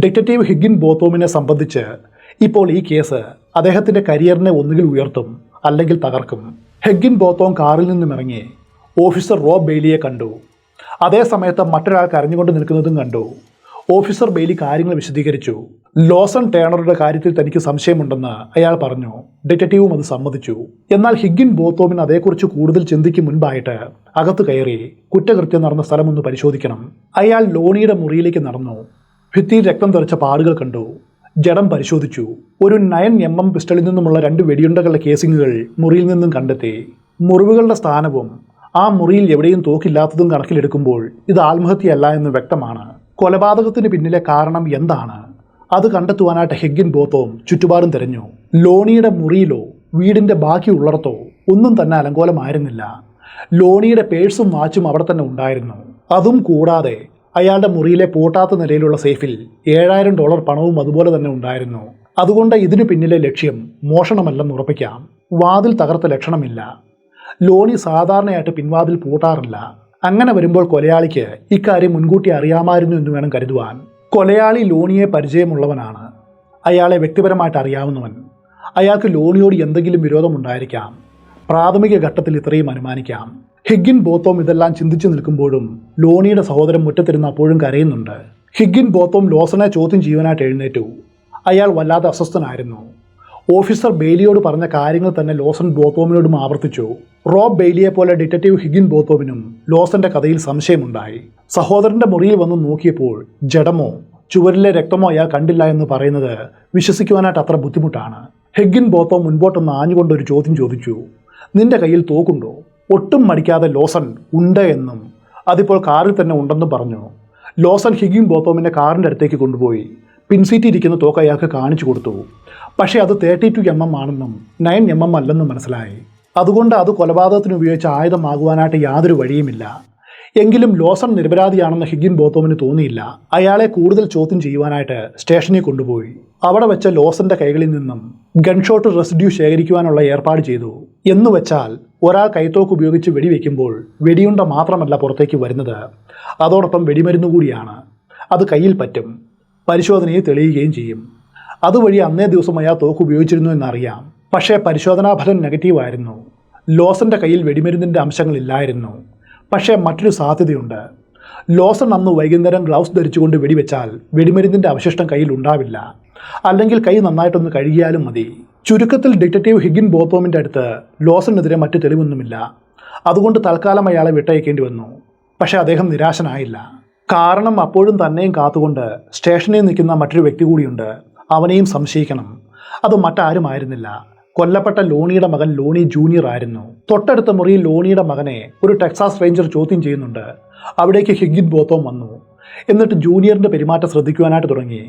ഡിറ്റക്റ്റീവ് ഹിഗ്ഗിൻ ബോത്തോമിനെ സംബന്ധിച്ച് ഇപ്പോൾ ഈ കേസ് അദ്ദേഹത്തിന്റെ കരിയറിനെ ഒന്നുകിൽ ഉയർത്തും അല്ലെങ്കിൽ തകർക്കും. ഹിഗ്ഗിൻ ബോത്തോം കാറിൽ നിന്നും ഇറങ്ങി ഓഫീസർ റോബ് ബെയ്ലിയെ കണ്ടു. അതേസമയത്ത് മറ്റൊരാൾ കരഞ്ഞുകൊണ്ട് നിൽക്കുന്നതും കണ്ടു. ഓഫീസർ ബെയ്ലി കാര്യങ്ങൾ വിശദീകരിച്ചു. ലോസൺ ടേണറുടെ കാര്യത്തിൽ തനിക്ക് സംശയമുണ്ടെന്ന് അയാൾ പറഞ്ഞു. ഡിറ്റക്റ്റീവും അത് സമ്മതിച്ചു. എന്നാൽ ഹിഗ്ഗിൻ ബോത്തോമിന് അതേക്കുറിച്ച് കൂടുതൽ ചിന്തിക്കും മുൻപായിട്ട് അകത്ത് കയറി കുറ്റകൃത്യം നടന്ന സ്ഥലമൊന്ന് പരിശോധിക്കണം. അയാൾ ലോണിയുടെ മുറിയിലേക്ക് നടന്നു. ഭിത്തിയിൽ രക്തം തെറിച്ച പാടുകൾ കണ്ടു. ജഡം പരിശോധിച്ചു. ഒരു 9mm പിസ്റ്റളിൽ നിന്നുമുള്ള 2 വെടിയുണ്ടകളുടെ കേസിങ്ങുകൾ മുറിയിൽ നിന്നും കണ്ടെത്തി. മുറിവുകളുടെ സ്ഥാനവും ആ മുറിയിൽ എവിടെയും തോക്കില്ലാത്തതും കണക്കിലെടുക്കുമ്പോൾ ഇത് ആത്മഹത്യയല്ല എന്ന് വ്യക്തമാണ്. കൊലപാതകത്തിന് പിന്നിലെ കാരണം എന്താണ്? അത് കണ്ടെത്തുവാനായിട്ട് ഹിഗ്ഗിൻ ബോത്തോം ചുറ്റുപാടും തിരഞ്ഞു. ലോണിയുടെ മുറിയിലോ വീടിൻ്റെ ബാക്കിയുള്ളിടത്തോ ഒന്നും തന്നെ അലങ്കോലമായിരുന്നില്ല. ലോണിയുടെ പേഴ്സും വാച്ചും അവിടെ തന്നെ ഉണ്ടായിരുന്നു. അതും കൂടാതെ അയാളുടെ മുറിയിലെ പൂട്ടാത്ത നിലയിലുള്ള സേഫിൽ $7000 പണവും അതുപോലെ തന്നെ ഉണ്ടായിരുന്നു. അതുകൊണ്ട് ഇതിനു പിന്നിലെ ലക്ഷ്യം മോഷണമല്ലെന്ന് ഉറപ്പിക്കാം. വാതിൽ തകർത്ത ലക്ഷണമില്ല. ലോണി സാധാരണയായിട്ട് പിൻവാതിൽ പൂട്ടാറില്ല. അങ്ങനെ വരുമ്പോൾ കൊലയാളിക്ക് ഇക്കാര്യം മുൻകൂട്ടി അറിയാമായിരുന്നു എന്ന് വേണം കരുതുവാൻ. കൊലയാളി ലോണിയെ പരിചയമുള്ളവനാണ്. അയാളെ വ്യക്തിപരമായിട്ട് അറിയാവുന്നവൻ. അയാൾക്ക് ലോണിയോട് എന്തെങ്കിലും വിരോധമുണ്ടായിരിക്കാം. പ്രാഥമിക ഘട്ടത്തിൽ ഇത്രയും അനുമാനിക്കാം. ഹിഗിൻ ബോത്തോം ഇതെല്ലാം ചിന്തിച്ചു നിൽക്കുമ്പോഴും ലോണിയുടെ സഹോദരൻ മുറ്റത്തിരുന്ന് അപ്പോഴും കരയുന്നുണ്ട്. ഹിഗിൻ ബോത്തോം ലോസനെ ചോദ്യം ചെയ്യുവാനായിട്ട് എഴുന്നേറ്റു. അയാൾ വല്ലാതെ അസ്വസ്ഥനായിരുന്നു. ഓഫീസർ ബെയ്ലിയോട് പറഞ്ഞ കാര്യങ്ങൾ തന്നെ ലോസൻ ബോത്തോമിനോടും ആവർത്തിച്ചു. റോബ് ബെയ്ലിയെ പോലെ ഡിറ്റക്റ്റീവ് ഹിഗിൻ ബോത്തോമിനും ലോസന്റെ കഥയിൽ സംശയമുണ്ടായി. സഹോദരന്റെ മുറിയിൽ വന്ന് നോക്കിയപ്പോൾ ജഡമോ ചുവരിലെ രക്തമോ അയാൾ കണ്ടില്ല എന്ന് പറയുന്നത് വിശ്വസിക്കുവാനായിട്ട് അത്ര ബുദ്ധിമുട്ടാണ്. ഹിഗിൻ ബോത്തോം മുൻപോട്ടൊന്ന് ആഞ്ഞുകൊണ്ടൊരു ചോദ്യം ചോദിച്ചു. നിന്റെ കയ്യിൽ തോക്കുണ്ടോ? ഒട്ടും മടിക്കാതെ ലോസൻ ഉണ്ട് എന്നും അതിപ്പോൾ കാറിൽ തന്നെ ഉണ്ടെന്നും പറഞ്ഞു. ലോസൻ ഹിഗിൻ ബോത്തോമിനെ കാറിൻ്റെ അടുത്തേക്ക് കൊണ്ടുപോയി പിൻസീറ്റ് ഇരിക്കുന്ന തോക്ക് അയാൾക്ക് കാണിച്ചു കൊടുത്തു. പക്ഷേ അത് 32 mm ആണെന്നും 9 mm അല്ലെന്നും മനസ്സിലായി. അതുകൊണ്ട് അത് കൊലപാതകത്തിന് ഉപയോഗിച്ച ആയുധമാകുവാനായിട്ട് യാതൊരു വഴിയുമില്ല. എങ്കിലും ലോസൺ നിരപരാധിയാണെന്ന് ഹിഗിൻ ബോത്തോമിന് തോന്നിയില്ല. അയാളെ കൂടുതൽ ചോദ്യം ചെയ്യുവാനായിട്ട് സ്റ്റേഷനിൽ കൊണ്ടുപോയി. അവിടെ വെച്ച ലോസന്റെ കൈകളിൽ നിന്നും ഗൺഷോട്ട് റെസിഡ്യൂ ശേഖരിക്കുവാനുള്ള ഏർപ്പാട് ചെയ്തു. എന്നുവെച്ചാൽ ഒരാൾ കൈത്തോക്ക് ഉപയോഗിച്ച് വെടിവെക്കുമ്പോൾ വെടിയുണ്ട മാത്രമല്ല പുറത്തേക്ക് വരുന്നത്, അതോടൊപ്പം വെടിമരുന്ന് കൂടിയാണ്. അത് കയ്യിൽ പറ്റും. പരിശോധനയിൽ തെളിയുകയും ചെയ്യും. അതുവഴി അന്നേ ദിവസം അയാൾ തോക്ക് ഉപയോഗിച്ചിരുന്നു എന്നറിയാം. പക്ഷേ പരിശോധനാഫലം നെഗറ്റീവായിരുന്നു. ലോസന്റെ കയ്യിൽ വെടിമരുന്നിൻ്റെ അംശങ്ങളില്ലായിരുന്നു. പക്ഷേ മറ്റൊരു സാധ്യതയുണ്ട്. ലോസൺ അന്ന് വൈകുന്നേരം ഗ്ലൗസ് ധരിച്ചുകൊണ്ട് വെടിവെച്ചാൽ വെടിമരുന്നിൻ്റെ അവശിഷ്ടം കയ്യിൽ ഉണ്ടാവില്ല. അല്ലെങ്കിൽ കൈ നന്നായിട്ടൊന്ന് കഴുകിയാലും മതി. ചുരുക്കത്തിൽ ഡിറ്റക്റ്റീവ് ഹിഗിൻ ബോത്തോമിൻ്റെ അടുത്ത് ലോസണിനെതിരെ മറ്റു തെളിവൊന്നുമില്ല. അതുകൊണ്ട് തൽക്കാലം അയാളെ വിട്ടയക്കേണ്ടി വന്നു. പക്ഷേ അദ്ദേഹം നിരാശനായില്ല. കാരണം അപ്പോഴും തന്നെയും കാത്തുകൊണ്ട് സ്റ്റേഷനിൽ നിൽക്കുന്ന മറ്റൊരു വ്യക്തി കൂടിയുണ്ട്. അവനെയും സംശയിക്കണം. അത് മറ്റാരുമായിരുന്നില്ല, കൊല്ലപ്പെട്ട ലോണിയുടെ മകൻ ലോണി ജൂനിയർ ആയിരുന്നു. തൊട്ടടുത്ത മുറിയിൽ ലോണിയുടെ മകനെ ഒരു ടെക്സാസ് റേഞ്ചർ ചോദ്യം ചെയ്യുന്നുണ്ട്. അവിടേക്ക് ഹിഗിൻ ബോത്തോം വന്നു. എന്നിട്ട് ജൂനിയറിന്റെ പെരുമാറ്റം ശ്രദ്ധിക്കുവാനായിട്ട് തുടങ്ങി.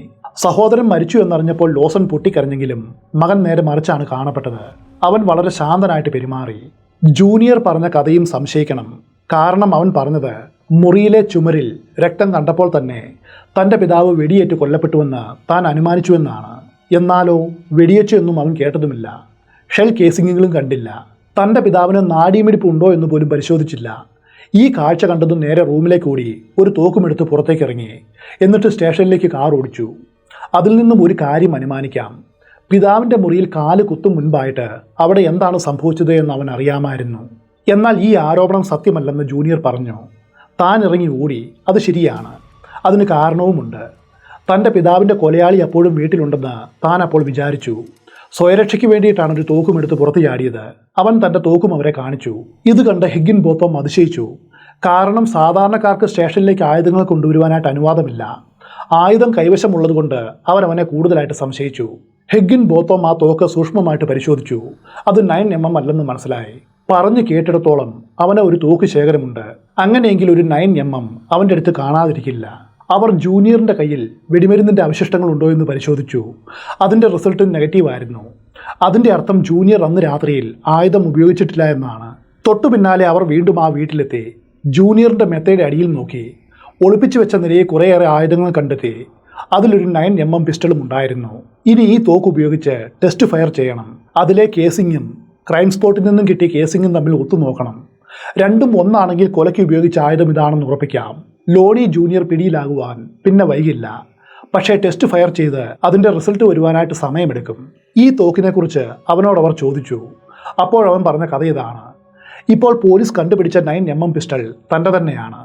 സഹോദരൻ മരിച്ചു എന്നറിഞ്ഞപ്പോൾ ലോസൺ പൊട്ടിക്കരഞ്ഞെങ്കിലും മകൻ നേരെ മറിച്ചാണ് കാണപ്പെട്ടത്. അവൻ വളരെ ശാന്തനായിട്ട് പെരുമാറി. ജൂനിയർ പറഞ്ഞ കഥയും സംശയിക്കണം. കാരണം അവൻ പറഞ്ഞത് മുറിയിലെ ചുമരിൽ രക്തം കണ്ടപ്പോൾ തന്നെ തൻ്റെ പിതാവ് വെടിയേറ്റ് കൊല്ലപ്പെട്ടുവെന്ന് താൻ അനുമാനിച്ചുവെന്നാണ്. എന്നാലോ വെടിയേച്ചു എന്നും അവൻ കേട്ടതുമില്ല. ഷെൽ കേസിങ്ങുകളും കണ്ടില്ല. തൻ്റെ പിതാവിന് നാഡീമിടിപ്പ് ഉണ്ടോ എന്ന് പോലും പരിശോധിച്ചില്ല. ഈ കാഴ്ച കണ്ടതും നേരെ റൂമിലേക്ക് ഓടി ഒരു തോക്കുമെടുത്ത് പുറത്തേക്ക് ഇറങ്ങി. എന്നിട്ട് സ്റ്റേഷനിലേക്ക് കാർ ഓടിച്ചു. അതിൽ നിന്നും ഒരു കാര്യം അനുമാനിക്കാം. പിതാവിൻ്റെ മുറിയിൽ കാല് കുത്തും മുൻപായിട്ട് അവിടെ എന്താണ് സംഭവിച്ചത് എന്ന് അവൻ അറിയാമായിരുന്നു. എന്നാൽ ഈ ആരോപണം സത്യമല്ലെന്ന് ജൂനിയർ പറഞ്ഞു. താൻ ഇറങ്ങി ഓടി. അത് ശരിയാണ്. അതിന് കാരണവുമുണ്ട്. തൻ്റെ പിതാവിൻ്റെ കൊലയാളി അപ്പോഴും വീട്ടിലുണ്ടെന്ന് താൻ അപ്പോൾ വിചാരിച്ചു. സ്വയരക്ഷയ്ക്ക് വേണ്ടിയിട്ടാണ് ഒരു തോക്കുമെടുത്ത് പുറത്ത് ചാടിയത്. അവൻ തൻ്റെ തോക്കും അവരെ കാണിച്ചു. ഇത് കണ്ട ഹിഗിൻ ബോത്തോം അതിശയിച്ചു. കാരണം സാധാരണക്കാർക്ക് സ്റ്റേഷനിലേക്ക് ആയുധങ്ങൾ കൊണ്ടുവരുവാനായിട്ട് അനുവാദമില്ല. ആയുധം കൈവശമുള്ളതുകൊണ്ട് അവരവനെ കൂടുതലായിട്ട് സംശയിച്ചു. ഹിഗിൻ ബോത്തോം ആ തോക്ക് സൂക്ഷ്മമായിട്ട് പരിശോധിച്ചു. അത് 9 mm അല്ലെന്ന് മനസ്സിലായി. പറഞ്ഞു കേട്ടിടത്തോളം അവന് ഒരു തോക്ക് ശേഖരമുണ്ട്. അങ്ങനെയെങ്കിൽ ഒരു 9 mm അവൻ്റെ അടുത്ത് കാണാതിരിക്കില്ല. അവർ ജൂനിയറിൻ്റെ കയ്യിൽ വെടിമരുന്നിൻ്റെ അവശിഷ്ടങ്ങളുണ്ടോ എന്ന് പരിശോധിച്ചു. അതിൻ്റെ റിസൾട്ട് നെഗറ്റീവായിരുന്നു. അതിൻ്റെ അർത്ഥം ജൂനിയർ അന്ന് രാത്രിയിൽ ആയുധം ഉപയോഗിച്ചിട്ടില്ല എന്നാണ്. തൊട്ടു പിന്നാലെ അവർ വീണ്ടും ആ വീട്ടിലെത്തി. ജൂനിയറിൻ്റെ മെത്തയുടെ അടിയിൽ നോക്കി. ഒളിപ്പിച്ചു വെച്ച നിലയിൽ കുറേയേറെ ആയുധങ്ങൾ കണ്ടെത്തി. അതിലൊരു 9 mm പിസ്റ്റളും ഉണ്ടായിരുന്നു. ഇനി ഈ തോക്ക് ഉപയോഗിച്ച് ടെസ്റ്റ് ഫയർ ചെയ്യണം. അതിലെ കേസിങ്ങും ക്രൈം സ്പോട്ടിൽ നിന്നും കിട്ടിയ കേസിങ്ങും തമ്മിൽ ഒത്തുനോക്കണം. രണ്ടും ഒന്നാണെങ്കിൽ കൊലയ്ക്ക് ഉപയോഗിച്ച ആയുധം ഇതാണെന്ന് ഉറപ്പിക്കാം. ലോണി ജൂനിയർ പിടിയിലാകുവാൻ പിന്നെ വൈകില്ല. പക്ഷേ ടെസ്റ്റ് ഫയർ ചെയ്ത് അതിൻ്റെ റിസൾട്ട് വരുവാനായിട്ട് സമയമെടുക്കും. ഈ തോക്കിനെക്കുറിച്ച് അവനോടവർ ചോദിച്ചു. അപ്പോഴവൻ പറഞ്ഞ കഥ ഇതാണ്. ഇപ്പോൾ പോലീസ് കണ്ടുപിടിച്ച 9 mm പിസ്റ്റൾ തൻ്റെ തന്നെയാണ്.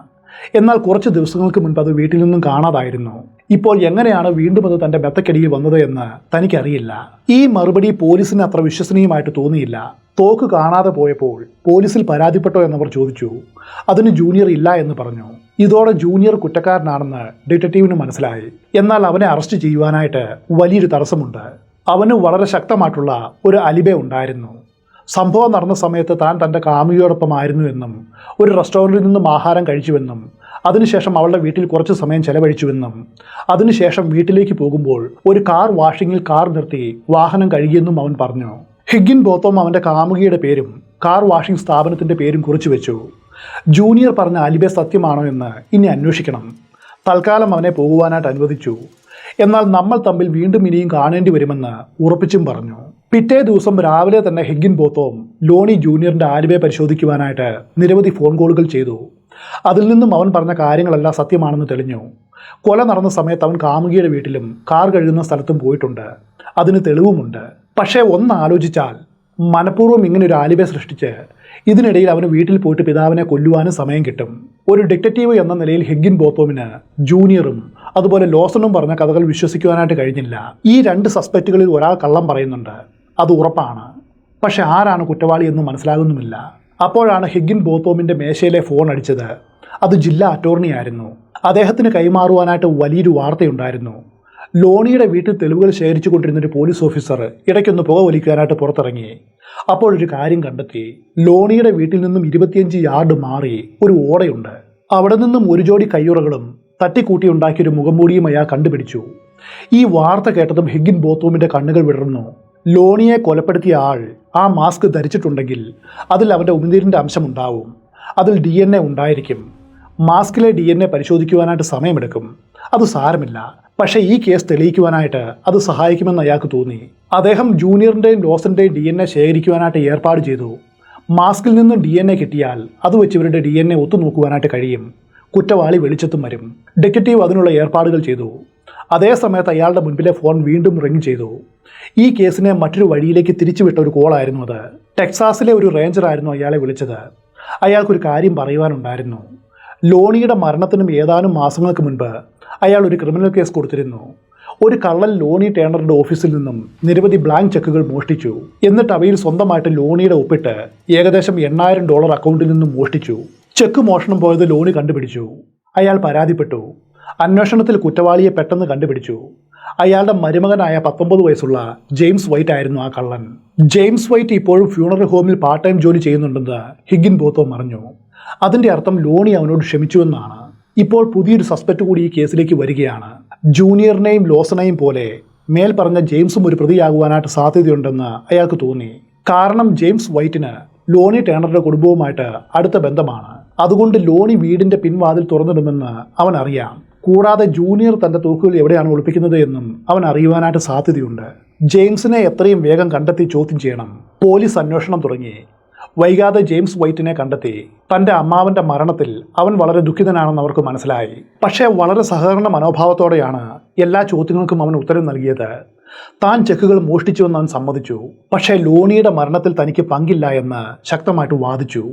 എന്നാൽ കുറച്ച് ദിവസങ്ങൾക്ക് മുൻപ് അത് വീട്ടിൽ നിന്നും കാണാതായിരുന്നു. ഇപ്പോൾ എങ്ങനെയാണ് വീണ്ടും അത് തൻ്റെ മെത്തക്കടിയിൽ വന്നത് എന്ന് തനിക്കറിയില്ല. ഈ മറുപടി പോലീസിന് അത്ര വിശ്വസനീയമായിട്ട് തോന്നിയില്ല. തോക്ക് കാണാതെ പോയപ്പോൾ പോലീസിൽ പരാതിപ്പെട്ടോ എന്നവർ ചോദിച്ചു. അതിന് ജൂനിയർ ഇല്ല എന്ന് പറഞ്ഞു. ഇതോടെ ജൂനിയർ കുറ്റക്കാരനാണെന്ന് ഡിറ്റക്റ്റീവിന് മനസ്സിലായി. എന്നാൽ അവനെ അറസ്റ്റ് ചെയ്യുവാനായിട്ട് വലിയൊരു തടസ്സമുണ്ട്. അവന് വളരെ ശക്തമായിട്ടുള്ള ഒരു അലിബേ ഉണ്ടായിരുന്നു. സംഭവം നടന്ന സമയത്ത് താൻ തൻ്റെ കാമുകിയോടൊപ്പമായിരുന്നു എന്നും ഒരു റെസ്റ്റോറൻറ്റിൽ നിന്നും ആഹാരം കഴിച്ചുവെന്നും അതിനുശേഷം അവളുടെ വീട്ടിൽ കുറച്ച് സമയം ചെലവഴിച്ചുവെന്നും അതിനുശേഷം വീട്ടിലേക്ക് പോകുമ്പോൾ ഒരു കാർ വാഷിങ്ങിൽ കാർ നിർത്തി വാഹനം കഴുകിയെന്നും അവൻ പറഞ്ഞു. ഹിഗിൻ ബോത്തോം അവൻ്റെ കാമുകിയുടെ പേരും കാർ വാഷിംഗ് സ്ഥാപനത്തിൻ്റെ പേരും കുറിച്ചു വെച്ചു. ജൂനിയർ പറഞ്ഞ അലിബെ സത്യമാണോ എന്ന് ഇനി അന്വേഷിക്കണം. തൽക്കാലം അവനെ പോകുവാനായിട്ട് അനുവദിച്ചു. എന്നാൽ നമ്മൾ തമ്മിൽ വീണ്ടും ഇനിയും കാണേണ്ടി വരുമെന്ന് ഉറപ്പിച്ചും പറഞ്ഞു. പിറ്റേ ദിവസം രാവിലെ തന്നെ ഹിഗ്ഗിൻബോത്തോം ലോണി ജൂനിയറിന്റെ ആലിബെ പരിശോധിക്കുവാനായിട്ട് നിരവധി ഫോൺ കോളുകൾ ചെയ്തു. അതിൽ നിന്നും അവൻ പറഞ്ഞ കാര്യങ്ങളെല്ലാം സത്യമാണെന്ന് തെളിഞ്ഞു. കൊല നടന്ന സമയത്ത് അവൻ കാമുകിയുടെ വീട്ടിലും കാർ കഴുകുന്ന സ്ഥലത്തും പോയിട്ടുണ്ട്. അതിന് തെളിവുമുണ്ട്. പക്ഷേ ഒന്ന് ആലോചിച്ചാൽ മനഃപൂർവ്വം ഇങ്ങനെ ഒരു ആലിബെ സൃഷ്ടിച്ച് ഇതിനിടയിൽ അവന് വീട്ടിൽ പോയിട്ട് പിതാവിനെ കൊല്ലുവാനും സമയം കിട്ടും. ഒരു ഡിറ്റക്റ്റീവ് എന്ന നിലയിൽ ഹിഗ്ഗിൻബോത്തോമിന് ജൂനിയറും അതുപോലെ ലോസണും പറഞ്ഞ കഥകൾ വിശ്വസിക്കുവാനായിട്ട് കഴിഞ്ഞില്ല. ഈ 2 സസ്പെക്റ്റുകളിൽ ഒരാൾ കള്ളം പറയുന്നുണ്ട്, അത് ഉറപ്പാണ്. പക്ഷെ ആരാണ് കുറ്റവാളി എന്ന് മനസ്സിലാകുന്നുമില്ല. അപ്പോഴാണ് ഹിഗ്ഗിൻബോത്തോമിൻ്റെ മേശയിലെ ഫോൺ അടിച്ചത്. അത് ജില്ലാ അറ്റോർണി ആയിരുന്നു. അദ്ദേഹത്തിന് കൈമാറുവാനായിട്ട് വലിയൊരു വാർത്തയുണ്ടായിരുന്നു. ലോണിയുടെ വീട്ടിൽ തെളിവുകൾ ശേഖരിച്ചു കൊണ്ടിരുന്നൊരു പോലീസ് ഓഫീസർ ഇടയ്ക്കൊന്ന് പുക വലിക്കാനായിട്ട് പുറത്തിറങ്ങി. അപ്പോഴൊരു കാര്യം കണ്ടെത്തി. ലോണിയുടെ വീട്ടിൽ നിന്നും 25 യാർഡ് മാറി ഒരു ഓടയുണ്ട്. അവിടെ നിന്നും ഒരു ജോഡി കയ്യുറകളും തട്ടിക്കൂട്ടി ഉണ്ടാക്കിയൊരു മുഖംമൂടിയും അയാൾ കണ്ടുപിടിച്ചു. ഈ വാർത്ത കേട്ടതും ഹിഗ്ഗിൻബോത്തോമിൻ്റെ കണ്ണുകൾ വിടർന്നു. ലോണിയെ കൊലപ്പെടുത്തിയ ആൾ ആ മാസ്ക് ധരിച്ചിട്ടുണ്ടെങ്കിൽ അതിൽ അവൻ്റെ ഉമിനീരിൻ്റെ അംശമുണ്ടാവും. അതിൽ DNA ഉണ്ടായിരിക്കും. മാസ്കിലെ DNA പരിശോധിക്കുവാനായിട്ട് സമയമെടുക്കും. അത് സാരമില്ല. പക്ഷേ ഈ കേസ് തെളിയിക്കുവാനായിട്ട് അത് സഹായിക്കുമെന്ന് അയാൾക്ക് തോന്നി. അദ്ദേഹം ജൂനിയറിൻ്റെയും ലോസൻ്റെയും DNA ശേഖരിക്കുവാനായിട്ട് ഏർപ്പാട് ചെയ്തു. മാസ്കിൽ നിന്നും DNA കിട്ടിയാൽ അത് വെച്ച് ഇവരുടെ DNA ഒത്തുനോക്കുവാനായിട്ട് കഴിയും. കുറ്റവാളി വെളിച്ചത്തും വരും. ഡിറ്റക്റ്റീവ് അതിനുള്ള ഏർപ്പാടുകൾ ചെയ്തു. അതേ സമയത്ത് അയാളുടെ മുൻപിലെ ഫോൺ വീണ്ടും റിംഗ് ചെയ്തു. ഈ കേസിനെ മറ്റൊരു വഴിയിലേക്ക് തിരിച്ചുവിട്ട ഒരു കോളായിരുന്നു അത്. ടെക്സാസിലെ ഒരു റേഞ്ചറായിരുന്നു അയാളെ വിളിച്ചത്. അയാൾക്കൊരു കാര്യം പറയുവാനുണ്ടായിരുന്നു. ലോണിയുടെ മരണത്തിനും ഏതാനും മാസങ്ങൾക്ക് മുൻപ് അയാൾ ഒരു ക്രിമിനൽ കേസ് കൊടുത്തിരുന്നു. ഒരു കള്ളൻ ലോണി ടേണറുടെ ഓഫീസിൽ നിന്നും നിരവധി ബ്ലാങ്ക് ചെക്കുകൾ മോഷ്ടിച്ചു. എന്നിട്ട് അവയിൽ സ്വന്തമായിട്ട് ലോണിയുടെ ഒപ്പിട്ട് ഏകദേശം $8000 അക്കൗണ്ടിൽ നിന്നും മോഷ്ടിച്ചു. ചെക്ക് മോഷണം പോയത് ലോണി കണ്ടുപിടിച്ചു. അയാൾ പരാതിപ്പെട്ടു. അന്വേഷണത്തിൽ കുറ്റവാളിയെ പെട്ടെന്ന് കണ്ടുപിടിച്ചു. അയാളുടെ മരുമകനായ 19 വയസ്സുള്ള ജെയിംസ് വൈറ്റ് ആയിരുന്നു ആ കള്ളൻ. ജെയിംസ് വൈറ്റ് ഇപ്പോഴും ഫ്യൂണറൽ ഹോമിൽ പാർട്ട് ടൈം ജോലി ചെയ്യുന്നുണ്ടെന്ന് ഹിഗ്ഗിൻബോത്തോം അറിഞ്ഞു. അതിൻ്റെ അർത്ഥം ലോണി അവനോട് ക്ഷമിച്ചുവെന്നാണ്. ഇപ്പോൾ പുതിയൊരു സസ്പെക്റ്റ് കൂടി ഈ കേസിലേക്ക് വരികയാണ്. ജൂനിയറിനെയും ലോസണെയും പോലെ മേൽ പറഞ്ഞ ജെയിംസും ഒരു പ്രതിയാകുവാനായിട്ട് സാധ്യതയുണ്ടെന്ന് അയാൾക്ക് തോന്നി. കാരണം ജെയിംസ് വൈറ്റിന് ലോണി ടേണറുടെ കുടുംബവുമായിട്ട് അടുത്ത ബന്ധമാണ്. അതുകൊണ്ട് ലോണി വീടിൻ്റെ പിൻവാതിൽ തുറന്നിടുമെന്ന് അവൻ അറിയാം. കൂടാതെ ജൂനിയർ തൻ്റെ തോക്കുകൾ എവിടെയാണ് ഒളിപ്പിക്കുന്നത് എന്നും അവൻ അറിയുവാനായിട്ട് സാധ്യതയുണ്ട്. ജെയിംസിനെ എത്രയും വേഗം കണ്ടെത്തി ചോദ്യം ചെയ്യണം. പോലീസ് അന്വേഷണം തുടങ്ങി. വൈകാതെ ജെയിംസ് വൈറ്റിനെ കണ്ടെത്തി. തൻ്റെ അമ്മാവൻ്റെ മരണത്തിൽ അവൻ വളരെ ദുഃഖിതനാണെന്ന് അവർക്ക് മനസ്സിലായി. പക്ഷേ വളരെ സഹകരണ മനോഭാവത്തോടെയാണ് എല്ലാ ചോദ്യങ്ങൾക്കും അവൻ ഉത്തരം നൽകിയത്. താൻ ചെക്കുകൾ മോഷ്ടിച്ചുവെന്ന് അവൻ സമ്മതിച്ചു. പക്ഷേ ലോണിയുടെ മരണത്തിൽ തനിക്ക് പങ്കില്ല എന്ന് ശക്തമായിട്ട് വാദിച്ചു.